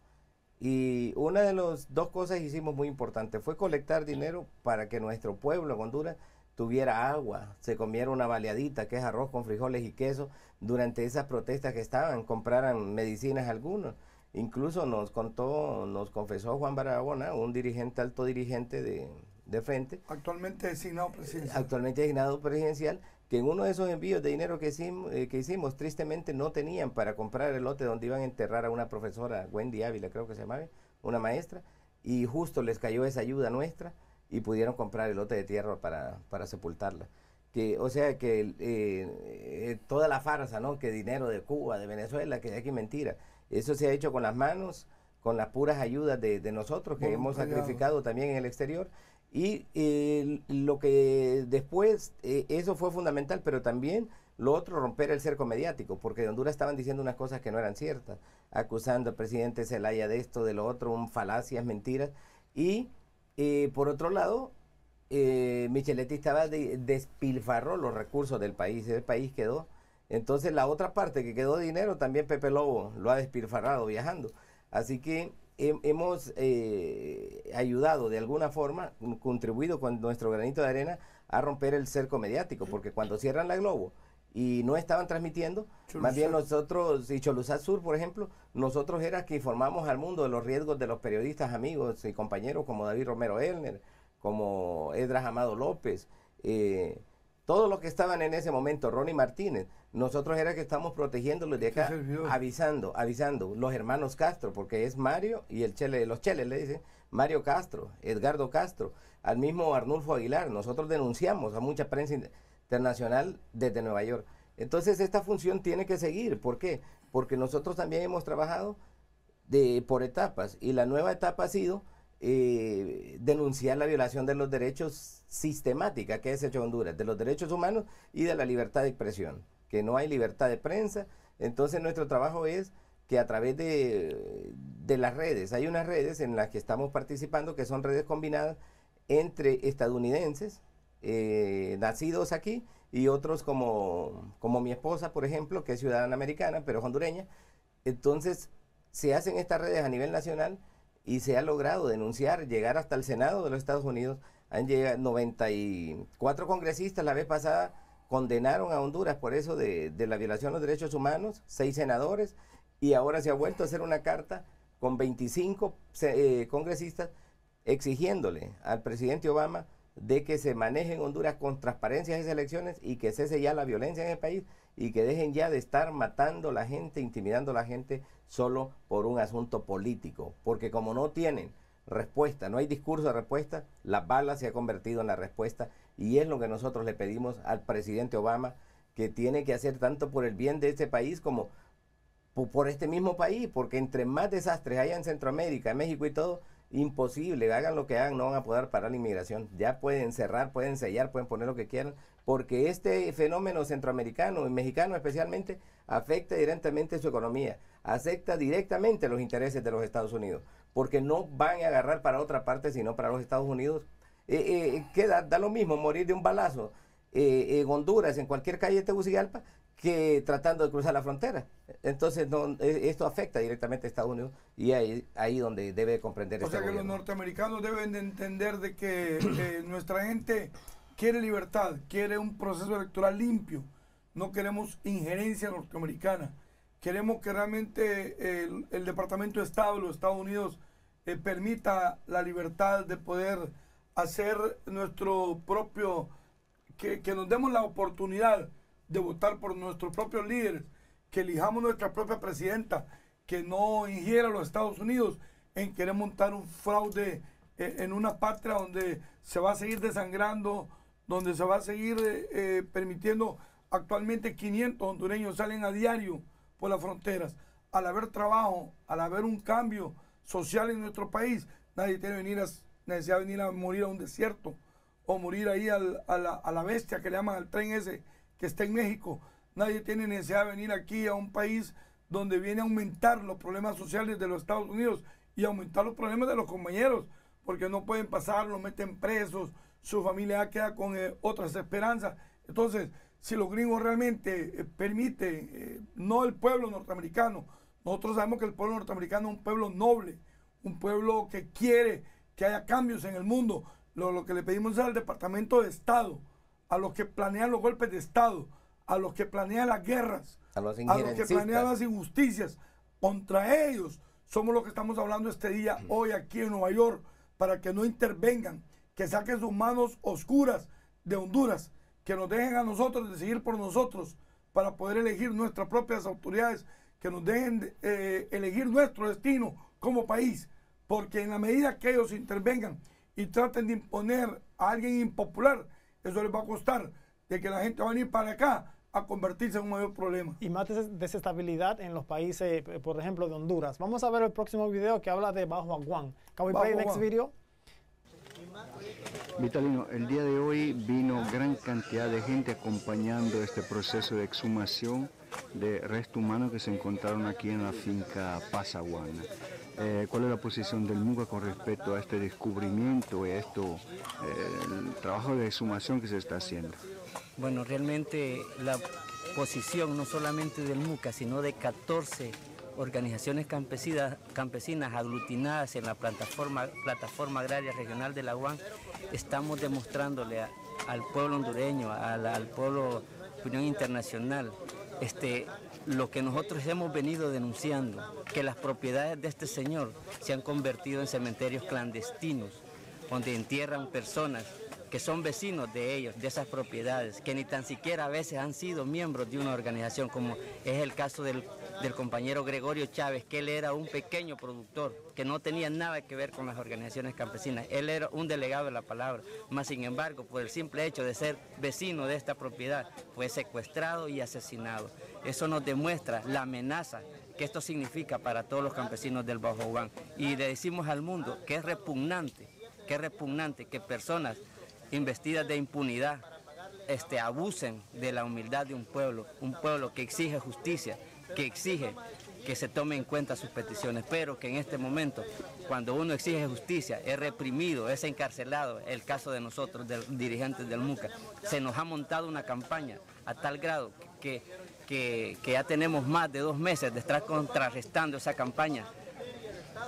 Y una de las dos cosas que hicimos muy importante fue colectar dinero para que nuestro pueblo en Honduras tuviera agua, se comiera una baleadita, que es arroz con frijoles y queso, durante esas protestas que estaban, compraran medicinas algunos. Incluso nos confesó Juan Barahona, un dirigente, alto dirigente de Frente. Actualmente designado presidencial. Actualmente designado presidencial, que en uno de esos envíos de dinero que hicimos, tristemente no tenían para comprar el lote donde iban a enterrar a una profesora, Wendy Ávila creo que se llamaba, una maestra, y justo les cayó esa ayuda nuestra y pudieron comprar el lote de tierra para sepultarla. O sea que toda la farsa, ¿no? Que dinero de Cuba, de Venezuela, que aquí mentira. Eso se ha hecho con las manos, con las puras ayudas de nosotros, que hemos sacrificado también en el exterior. Y lo que después, eso fue fundamental, pero también lo otro, romper el cerco mediático, porque de Honduras estaban diciendo unas cosas que no eran ciertas, acusando al presidente Zelaya de esto, de lo otro, falacias, mentiras. Y por otro lado, Micheletti estaba despilfarró los recursos del país, el país quedó. Entonces la otra parte que quedó de dinero, también Pepe Lobo lo ha despilfarrado viajando. Así que hemos ayudado de alguna forma, contribuido con nuestro granito de arena a romper el cerco mediático, porque cuando cierran la Globo y no estaban transmitiendo, más bien nosotros, y Choluzat Sur, por ejemplo, nosotros era que informamos al mundo de los riesgos de los periodistas, amigos y compañeros como David Romero Elner, como Edras Amado López, todos los que estaban en ese momento, Ronnie Martínez, nosotros era que estamos protegiéndolos de acá, avisando, los hermanos Castro, porque es Mario y el Chele, los Cheles le dicen, Mario Castro, Edgardo Castro, al mismo Arnulfo Aguilar. Nosotros denunciamos a mucha prensa internacional desde Nueva York. Entonces esta función tiene que seguir. ¿Por qué? Porque nosotros también hemos trabajado por etapas, y la nueva etapa ha sido denunciar la violación de los derechos sistemática que es hecho Honduras, de los derechos humanos y de la libertad de expresión, que no hay libertad de prensa. Entonces nuestro trabajo es que a través de las redes, hay unas redes en las que estamos participando que son redes combinadas entre estadounidenses nacidos aquí y otros como mi esposa, por ejemplo, que es ciudadana americana pero es hondureña. Entonces se hacen estas redes a nivel nacional y se ha logrado denunciar, llegar hasta el Senado de los Estados Unidos. Han llegado 94 congresistas la vez pasada, condenaron a Honduras por eso de la violación de los derechos humanos, 6 senadores, y ahora se ha vuelto a hacer una carta con 25 congresistas exigiéndole al presidente Obama de que se maneje en Honduras con transparencia esas elecciones y que cese ya la violencia en el país y que dejen ya de estar matando a la gente, intimidando a la gente solo por un asunto político, porque como no tienen respuesta, no hay discurso de respuesta, las balas se ha convertido en la respuesta, y es lo que nosotros le pedimos al presidente Obama, que tiene que hacer tanto por el bien de este país como por este mismo país, porque entre más desastres haya en Centroamérica, en México y todo, imposible, hagan lo que hagan, no van a poder parar la inmigración. Ya pueden cerrar, pueden sellar, pueden poner lo que quieran, porque este fenómeno centroamericano y mexicano especialmente afecta directamente su economía, afecta directamente los intereses de los Estados Unidos, porque no van a agarrar para otra parte sino para los Estados Unidos. Da lo mismo morir de un balazo en Honduras, en cualquier calle de Tegucigalpa, que tratando de cruzar la frontera. Entonces esto afecta directamente a Estados Unidos, y ahí donde debe comprender o sea que gobierno. Los norteamericanos deben de entender de que nuestra gente quiere libertad, quiere un proceso electoral limpio, no queremos injerencia norteamericana, queremos que realmente el Departamento de Estado de los Estados Unidos permita la libertad de poder hacer nuestro propio, que nos demos la oportunidad de votar por nuestros propios líderes, que elijamos nuestra propia presidenta, que no ingiera a los Estados Unidos en querer montar un fraude en una patria donde se va a seguir desangrando, donde se va a seguir permitiendo. Actualmente 500 hondureños salen a diario por las fronteras. Al haber trabajo, al haber un cambio social en nuestro país, nadie tiene necesidad de venir a morir a un desierto o morir ahí a la bestia que le llaman al tren ese que está en México. Nadie tiene necesidad de venir aquí a un país donde viene a aumentar los problemas sociales de los Estados Unidos y aumentar los problemas de los compañeros, porque no pueden pasar, los meten presos, su familia queda con otras esperanzas. Entonces, si los gringos realmente permiten, no el pueblo norteamericano, nosotros sabemos que el pueblo norteamericano es un pueblo noble, un pueblo que quiere que haya cambios en el mundo. Lo que le pedimos es al Departamento de Estado, a los que planean los golpes de Estado, a los que planean las guerras, a los que planean las injusticias. Contra ellos somos los que estamos hablando este día, hoy aquí en Nueva York, para que no intervengan, que saquen sus manos oscuras de Honduras, que nos dejen a nosotros decidir por nosotros para poder elegir nuestras propias autoridades, que nos dejen elegir nuestro destino como país, porque en la medida que ellos intervengan y traten de imponer a alguien impopular, eso les va a costar de que la gente va a venir para acá a convertirse en un mayor problema. Y más desestabilidad en los países, por ejemplo, de Honduras. Vamos a ver el próximo video que habla de Bajo Aguán. Can we play the next video? Vitalino, el día de hoy vino gran cantidad de gente acompañando este proceso de exhumación de restos humanos que se encontraron aquí en la finca Pasaguana. ¿Cuál es la posición del MUCA con respecto a este descubrimiento y a esto, el trabajo de exhumación que se está haciendo? Bueno, realmente la posición no solamente del MUCA, sino de 14 organizaciones campesinas aglutinadas en la plataforma agraria regional de la UAN, estamos demostrándole al pueblo hondureño, al pueblo de Unión Internacional, lo que nosotros hemos venido denunciando, que las propiedades de este señor se han convertido en cementerios clandestinos, donde entierran personas que son vecinos de ellos, de esas propiedades, que ni tan siquiera a veces han sido miembros de una organización, como es el caso del compañero Gregorio Chávez, que él era un pequeño productor, que no tenía nada que ver con las organizaciones campesinas. Él era un delegado de la palabra, mas sin embargo, por el simple hecho de ser vecino de esta propiedad, fue secuestrado y asesinado. Eso nos demuestra la amenaza que esto significa para todos los campesinos del Bajo Aguán. Y le decimos al mundo que es repugnante que personas investidas de impunidad abusen de la humildad de un pueblo que exige justicia, que exige que se tome en cuenta sus peticiones, pero que en este momento, cuando uno exige justicia, es reprimido, es encarcelado. El caso de nosotros, dirigentes del MUCA, se nos ha montado una campaña a tal grado que ya tenemos más de 2 meses de estar contrarrestando esa campaña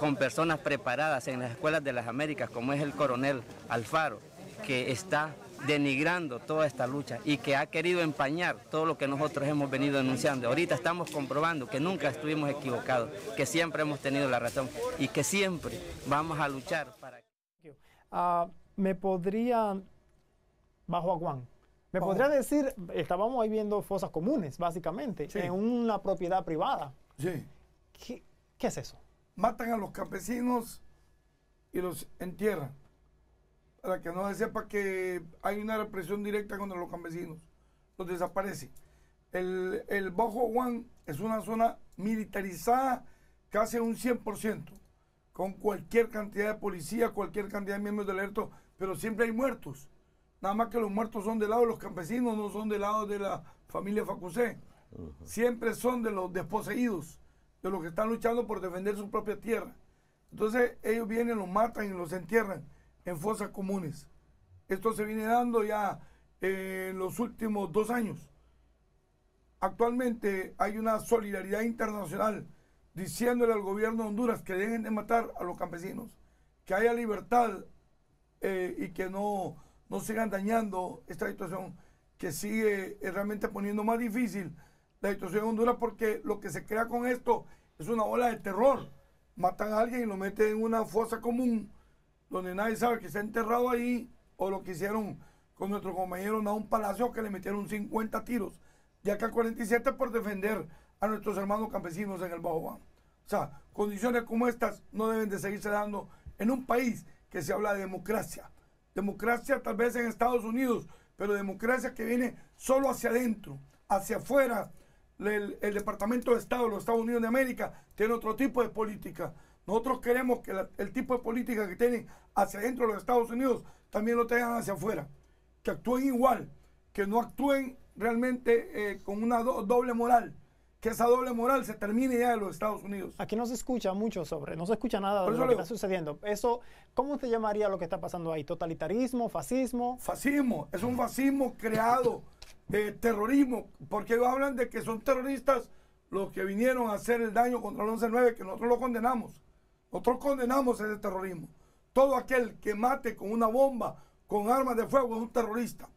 con personas preparadas en las escuelas de las Américas, como es el coronel Alfaro, que está denigrando toda esta lucha y que ha querido empañar todo lo que nosotros hemos venido denunciando. Ahorita estamos comprobando que nunca estuvimos equivocados, que siempre hemos tenido la razón y que siempre vamos a luchar para... ¿Me podría, Bajo Aguán, me podría decir, estábamos ahí viendo fosas comunes, básicamente, sí, en una propiedad privada? Sí. ¿Qué es eso? Matan a los campesinos y los entierran, para que no se sepa que hay una represión directa contra los campesinos, los desaparecen. El Bajo Aguán es una zona militarizada casi un 100%, con cualquier cantidad de policía, cualquier cantidad de miembros del ejército, pero siempre hay muertos. Nada más que los muertos son del lado de los campesinos, no son del lado de la familia Facusé. Siempre son de los desposeídos, de los que están luchando por defender su propia tierra. Entonces ellos vienen, los matan y los entierran en fosas comunes. Esto se viene dando ya en los últimos 2 años. Actualmente hay una solidaridad internacional diciéndole al gobierno de Honduras que dejen de matar a los campesinos, que haya libertad y que no sigan dañando esta situación que sigue realmente poniendo más difícil la situación en Honduras, porque lo que se crea con esto es una ola de terror. Matan a alguien y lo meten en una fosa común donde nadie sabe que está enterrado ahí, o lo que hicieron con nuestro compañero Nahum Palacio, que le metieron 50 tiros de AK-47 por defender a nuestros hermanos campesinos en el Bajo Aguán. O sea, condiciones como estas no deben de seguirse dando en un país que se habla de democracia. Democracia tal vez en Estados Unidos, pero democracia que viene solo hacia adentro, hacia afuera. El Departamento de Estado de los Estados Unidos de América tiene otro tipo de política. Nosotros queremos que el tipo de política que tienen hacia adentro de los Estados Unidos también lo tengan hacia afuera. Que actúen igual, que no actúen realmente con una doble moral. Que esa doble moral se termine ya en los Estados Unidos. Aquí no se escucha mucho no se escucha nada de lo que está sucediendo. Eso, ¿cómo usted llamaría lo que está pasando ahí? ¿Totalitarismo? ¿Fascismo? Fascismo, es un fascismo creado, terrorismo, porque ellos hablan de que son terroristas los que vinieron a hacer el daño contra el 11-9, que nosotros lo condenamos. Nosotros condenamos ese terrorismo. Todo aquel que mate con una bomba, con armas de fuego, es un terrorista.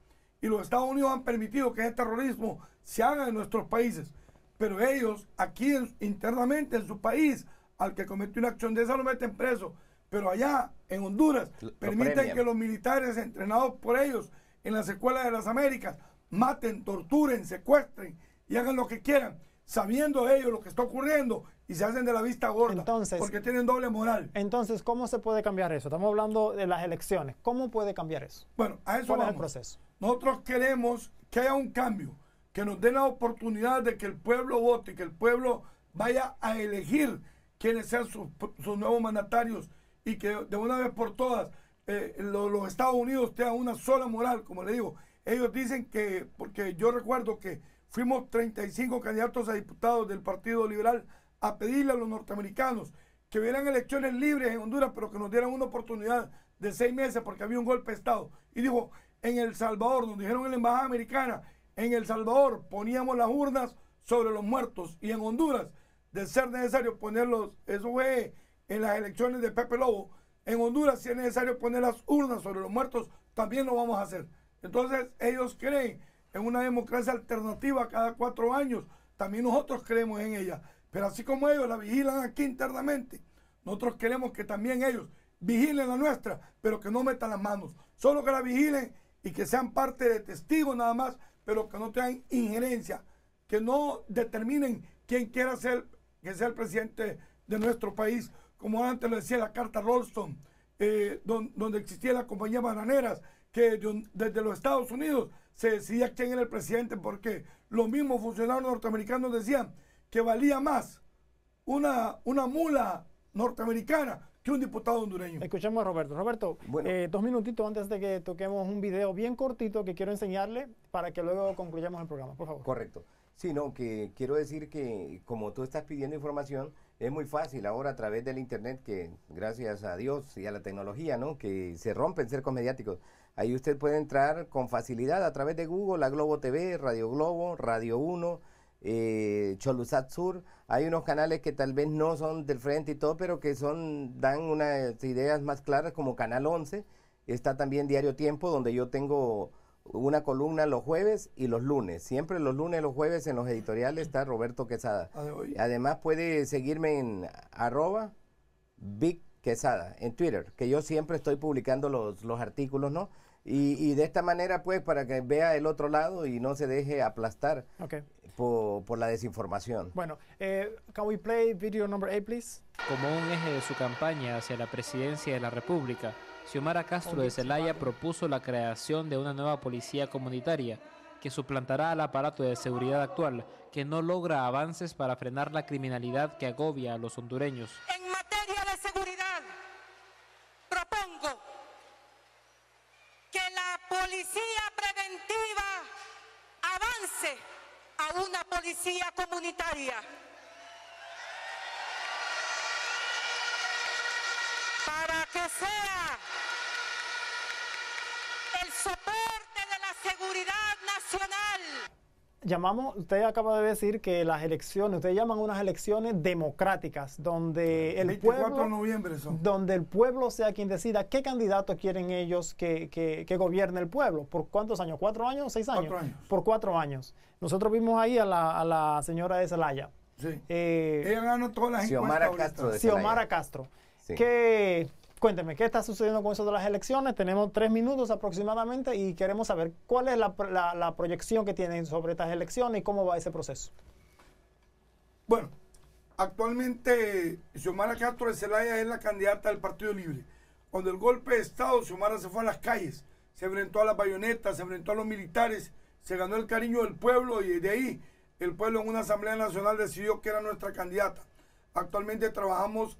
y los Estados Unidos han permitido que ese terrorismo se haga en nuestros países. Pero ellos, aquí internamente en su país, al que cometió una acción de esa lo meten preso. Pero allá, en Honduras, permiten que los militares entrenados por ellos en las escuelas de las Américas maten, torturen, secuestren y hagan lo que quieran, sabiendo ellos lo que está ocurriendo, y se hacen de la vista gorda. Entonces, porque tienen doble moral. Entonces, ¿cómo se puede cambiar eso? Estamos hablando de las elecciones. ¿Cómo puede cambiar eso? Bueno, a eso ¿Cuál vamos. es el proceso? Nosotros queremos que haya un cambio, que nos den la oportunidad de que el pueblo vote, que el pueblo vaya a elegir quiénes sean sus nuevos mandatarios, y que de una vez por todas los Estados Unidos tengan una sola moral. Como le digo, ellos dicen que, porque yo recuerdo que fuimos 35 candidatos a diputados del Partido Liberal a pedirle a los norteamericanos que hubieran elecciones libres en Honduras, pero que nos dieran una oportunidad de 6 meses porque había un golpe de Estado. Y dijo, en El Salvador, nos dijeron en la embajada americana, en El Salvador poníamos las urnas sobre los muertos, y en Honduras, de ser necesario ponerlos, eso fue en las elecciones de Pepe Lobo, en Honduras, si es necesario poner las urnas sobre los muertos, también lo vamos a hacer. Entonces ellos creen en una democracia alternativa cada 4 años, también nosotros creemos en ella, pero así como ellos la vigilan aquí internamente, nosotros queremos que también ellos vigilen la nuestra, pero que no metan las manos, solo que la vigilen y que sean parte de testigos nada más, pero que no tengan injerencia, que no determinen quién quiera ser, que sea el presidente de nuestro país, como antes lo decía la carta Rolston, donde existía la compañía bananeras, que desde los Estados Unidos se decidía quién era el presidente, porque los mismos funcionarios norteamericanos decían que valía más una mula norteamericana que un diputado hondureño. Escuchemos a Roberto. Roberto, bueno, 2 minutitos antes de que toquemos un video bien cortito que quiero enseñarle para que luego concluyamos el programa, por favor. Correcto. Sí, no, que quiero decir que como tú estás pidiendo información, es muy fácil ahora a través del internet, que gracias a Dios y a la tecnología, ¿no?, que se rompen cercos mediáticos. Ahí usted puede entrar con facilidad a través de Google, la Globo TV, Radio Globo, Radio 1, Cholusat Sur. Hay unos canales que tal vez no son del frente y todo, pero que dan unas ideas más claras, como Canal 11. Está también Diario Tiempo, donde yo tengo una columna los jueves y los lunes. Siempre los lunes y los jueves en los editoriales está Roberto Quesada. Además puede seguirme en @BigQuesada en Twitter, que yo siempre estoy publicando los artículos, ¿no? Y de esta manera, pues, para que vea el otro lado y no se deje aplastar por la desinformación. Bueno, can we play video number 8, please? Como un eje de su campaña hacia la presidencia de la República, Xiomara Castro de Zelaya propuso la creación de una nueva policía comunitaria que suplantará al aparato de seguridad actual, que no logra avances para frenar la criminalidad que agobia a los hondureños. En materia de seguridad, propongo que la policía preventiva avance a una policía comunitaria. Para que sea el soporte de la seguridad nacional. Usted acaba de decir que las elecciones, ustedes llaman unas elecciones democráticas, donde el 24 pueblo, de noviembre son. Donde el pueblo sea quien decida qué candidato quieren ellos que gobierne el pueblo. ¿Por cuántos años? ¿4 años? ¿6 años? 4 años. Por 4 años. Nosotros vimos ahí a la señora de Zelaya. Sí. Ella ganó todas las encuestas. Xiomara Castro. Sí. Cuénteme, ¿qué está sucediendo con eso de las elecciones? Tenemos 3 minutos aproximadamente y queremos saber cuál es la proyección que tienen sobre estas elecciones y cómo va ese proceso. Bueno, actualmente Xiomara Castro de Zelaya es la candidata del Partido Libre. Cuando el golpe de Estado, Xiomara se fue a las calles, se enfrentó a las bayonetas, se enfrentó a los militares, se ganó el cariño del pueblo, y de ahí el pueblo en una asamblea nacional decidió que era nuestra candidata. Actualmente trabajamos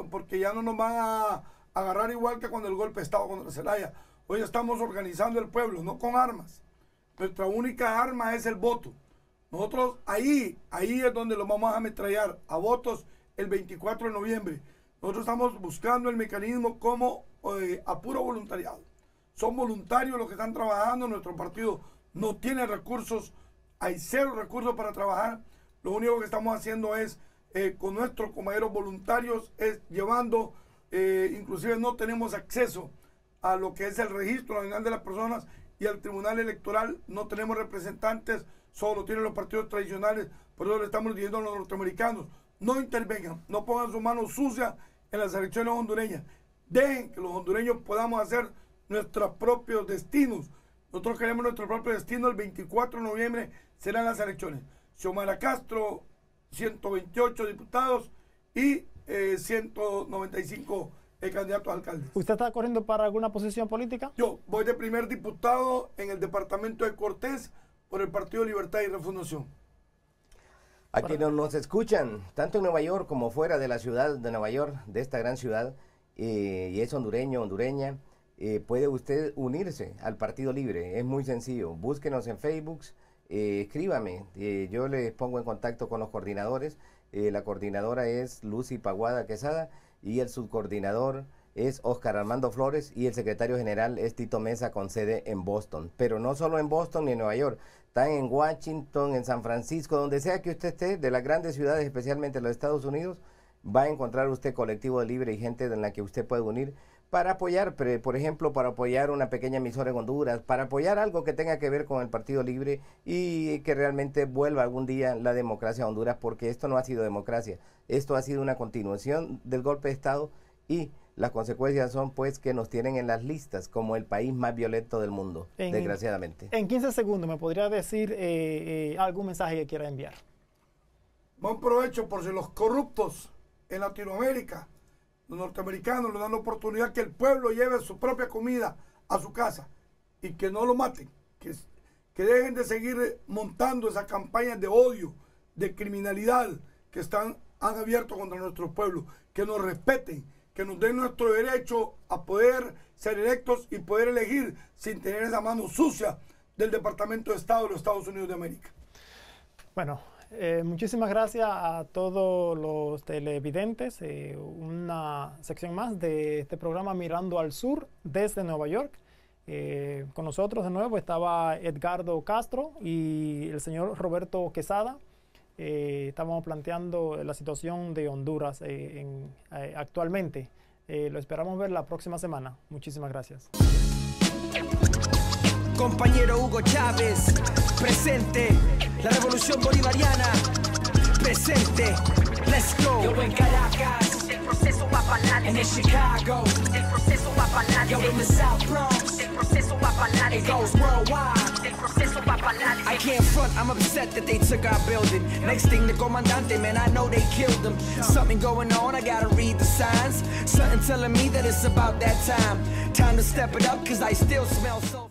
porque ya no nos van a agarrar igual que cuando el golpe de Estado contra Zelaya. Hoy estamos organizando el pueblo, no con armas. Nuestra única arma es el voto. Nosotros ahí es donde lo vamos a ametrallar a votos el 24 de noviembre. Nosotros estamos buscando el mecanismo como a puro voluntariado. Son voluntarios los que están trabajando. Nuestro partido no tiene recursos, hay 0 recursos para trabajar. Lo único que estamos haciendo es con nuestros compañeros voluntarios, es llevando, inclusive no tenemos acceso a lo que es el registro nacional de las personas, y al Tribunal Electoral no tenemos representantes, solo tienen los partidos tradicionales, por eso le estamos diciendo a los norteamericanos, no intervengan, no pongan sus manos sucias en las elecciones hondureñas, dejen que los hondureños podamos hacer nuestros propios destinos. Nosotros queremos nuestro propio destino. El 24 de noviembre serán las elecciones. Xiomara Castro, 128 diputados y 195 candidatos a alcaldes. ¿Usted está corriendo para alguna posición política? Yo voy de primer diputado en el departamento de Cortés por el Partido Libertad y Refundación. A quienes nos escuchan, tanto en Nueva York como fuera de la ciudad de Nueva York, de esta gran ciudad, y es hondureño, hondureña, puede usted unirse al Partido Libre. Es muy sencillo. Búsquenos en Facebook, escríbame. Yo les pongo en contacto con los coordinadores. La coordinadora es Lucy Paguada Quesada y el subcoordinador es Oscar Armando Flores y el secretario general es Tito Mesa con sede en Boston. Pero no solo en Boston ni en Nueva York. Están en Washington, en San Francisco, donde sea que usted esté, de las grandes ciudades, especialmente los Estados Unidos, va a encontrar usted colectivo de Libre y gente en la que usted puede unir para apoyar, por ejemplo, para apoyar una pequeña emisora en Honduras, para apoyar algo que tenga que ver con el Partido Libre y que realmente vuelva algún día la democracia a Honduras, porque esto no ha sido democracia, esto ha sido una continuación del golpe de Estado y las consecuencias son pues que nos tienen en las listas como el país más violento del mundo, desgraciadamente. En 15 segundos, ¿me podría decir algún mensaje que quiera enviar? Buen provecho por si los corruptos en Latinoamérica, los norteamericanos le dan la oportunidad que el pueblo lleve su propia comida a su casa y que no lo maten, que dejen de seguir montando esas campañas de odio, de criminalidad que han abierto contra nuestro pueblo, que nos respeten, que nos den nuestro derecho a poder ser electos y poder elegir sin tener esa mano sucia del Departamento de Estado de los Estados Unidos de América. Bueno, muchísimas gracias a todos los televidentes. Una sección más de este programa Mirando al Sur desde Nueva York. Con nosotros de nuevo estaba Edgardo Castro y el señor Roberto Quesada. Estábamos planteando la situación de Honduras actualmente. Lo esperamos ver la próxima semana. Muchísimas gracias. Compañero Hugo Chávez, presente, la revolución bolivariana, presente, let's go. Yo en Caracas, el proceso va para adelante. En Chicago, el proceso va para adelante. Yo en the South Bronx, el proceso va para adelante. It goes worldwide, el proceso va para adelante. I can't front, I'm upset that they took our building. Next thing, the comandante, man, I know they killed them. Something going on, I gotta read the signs. Something telling me that it's about that time. Time to step it up, cause I still smell so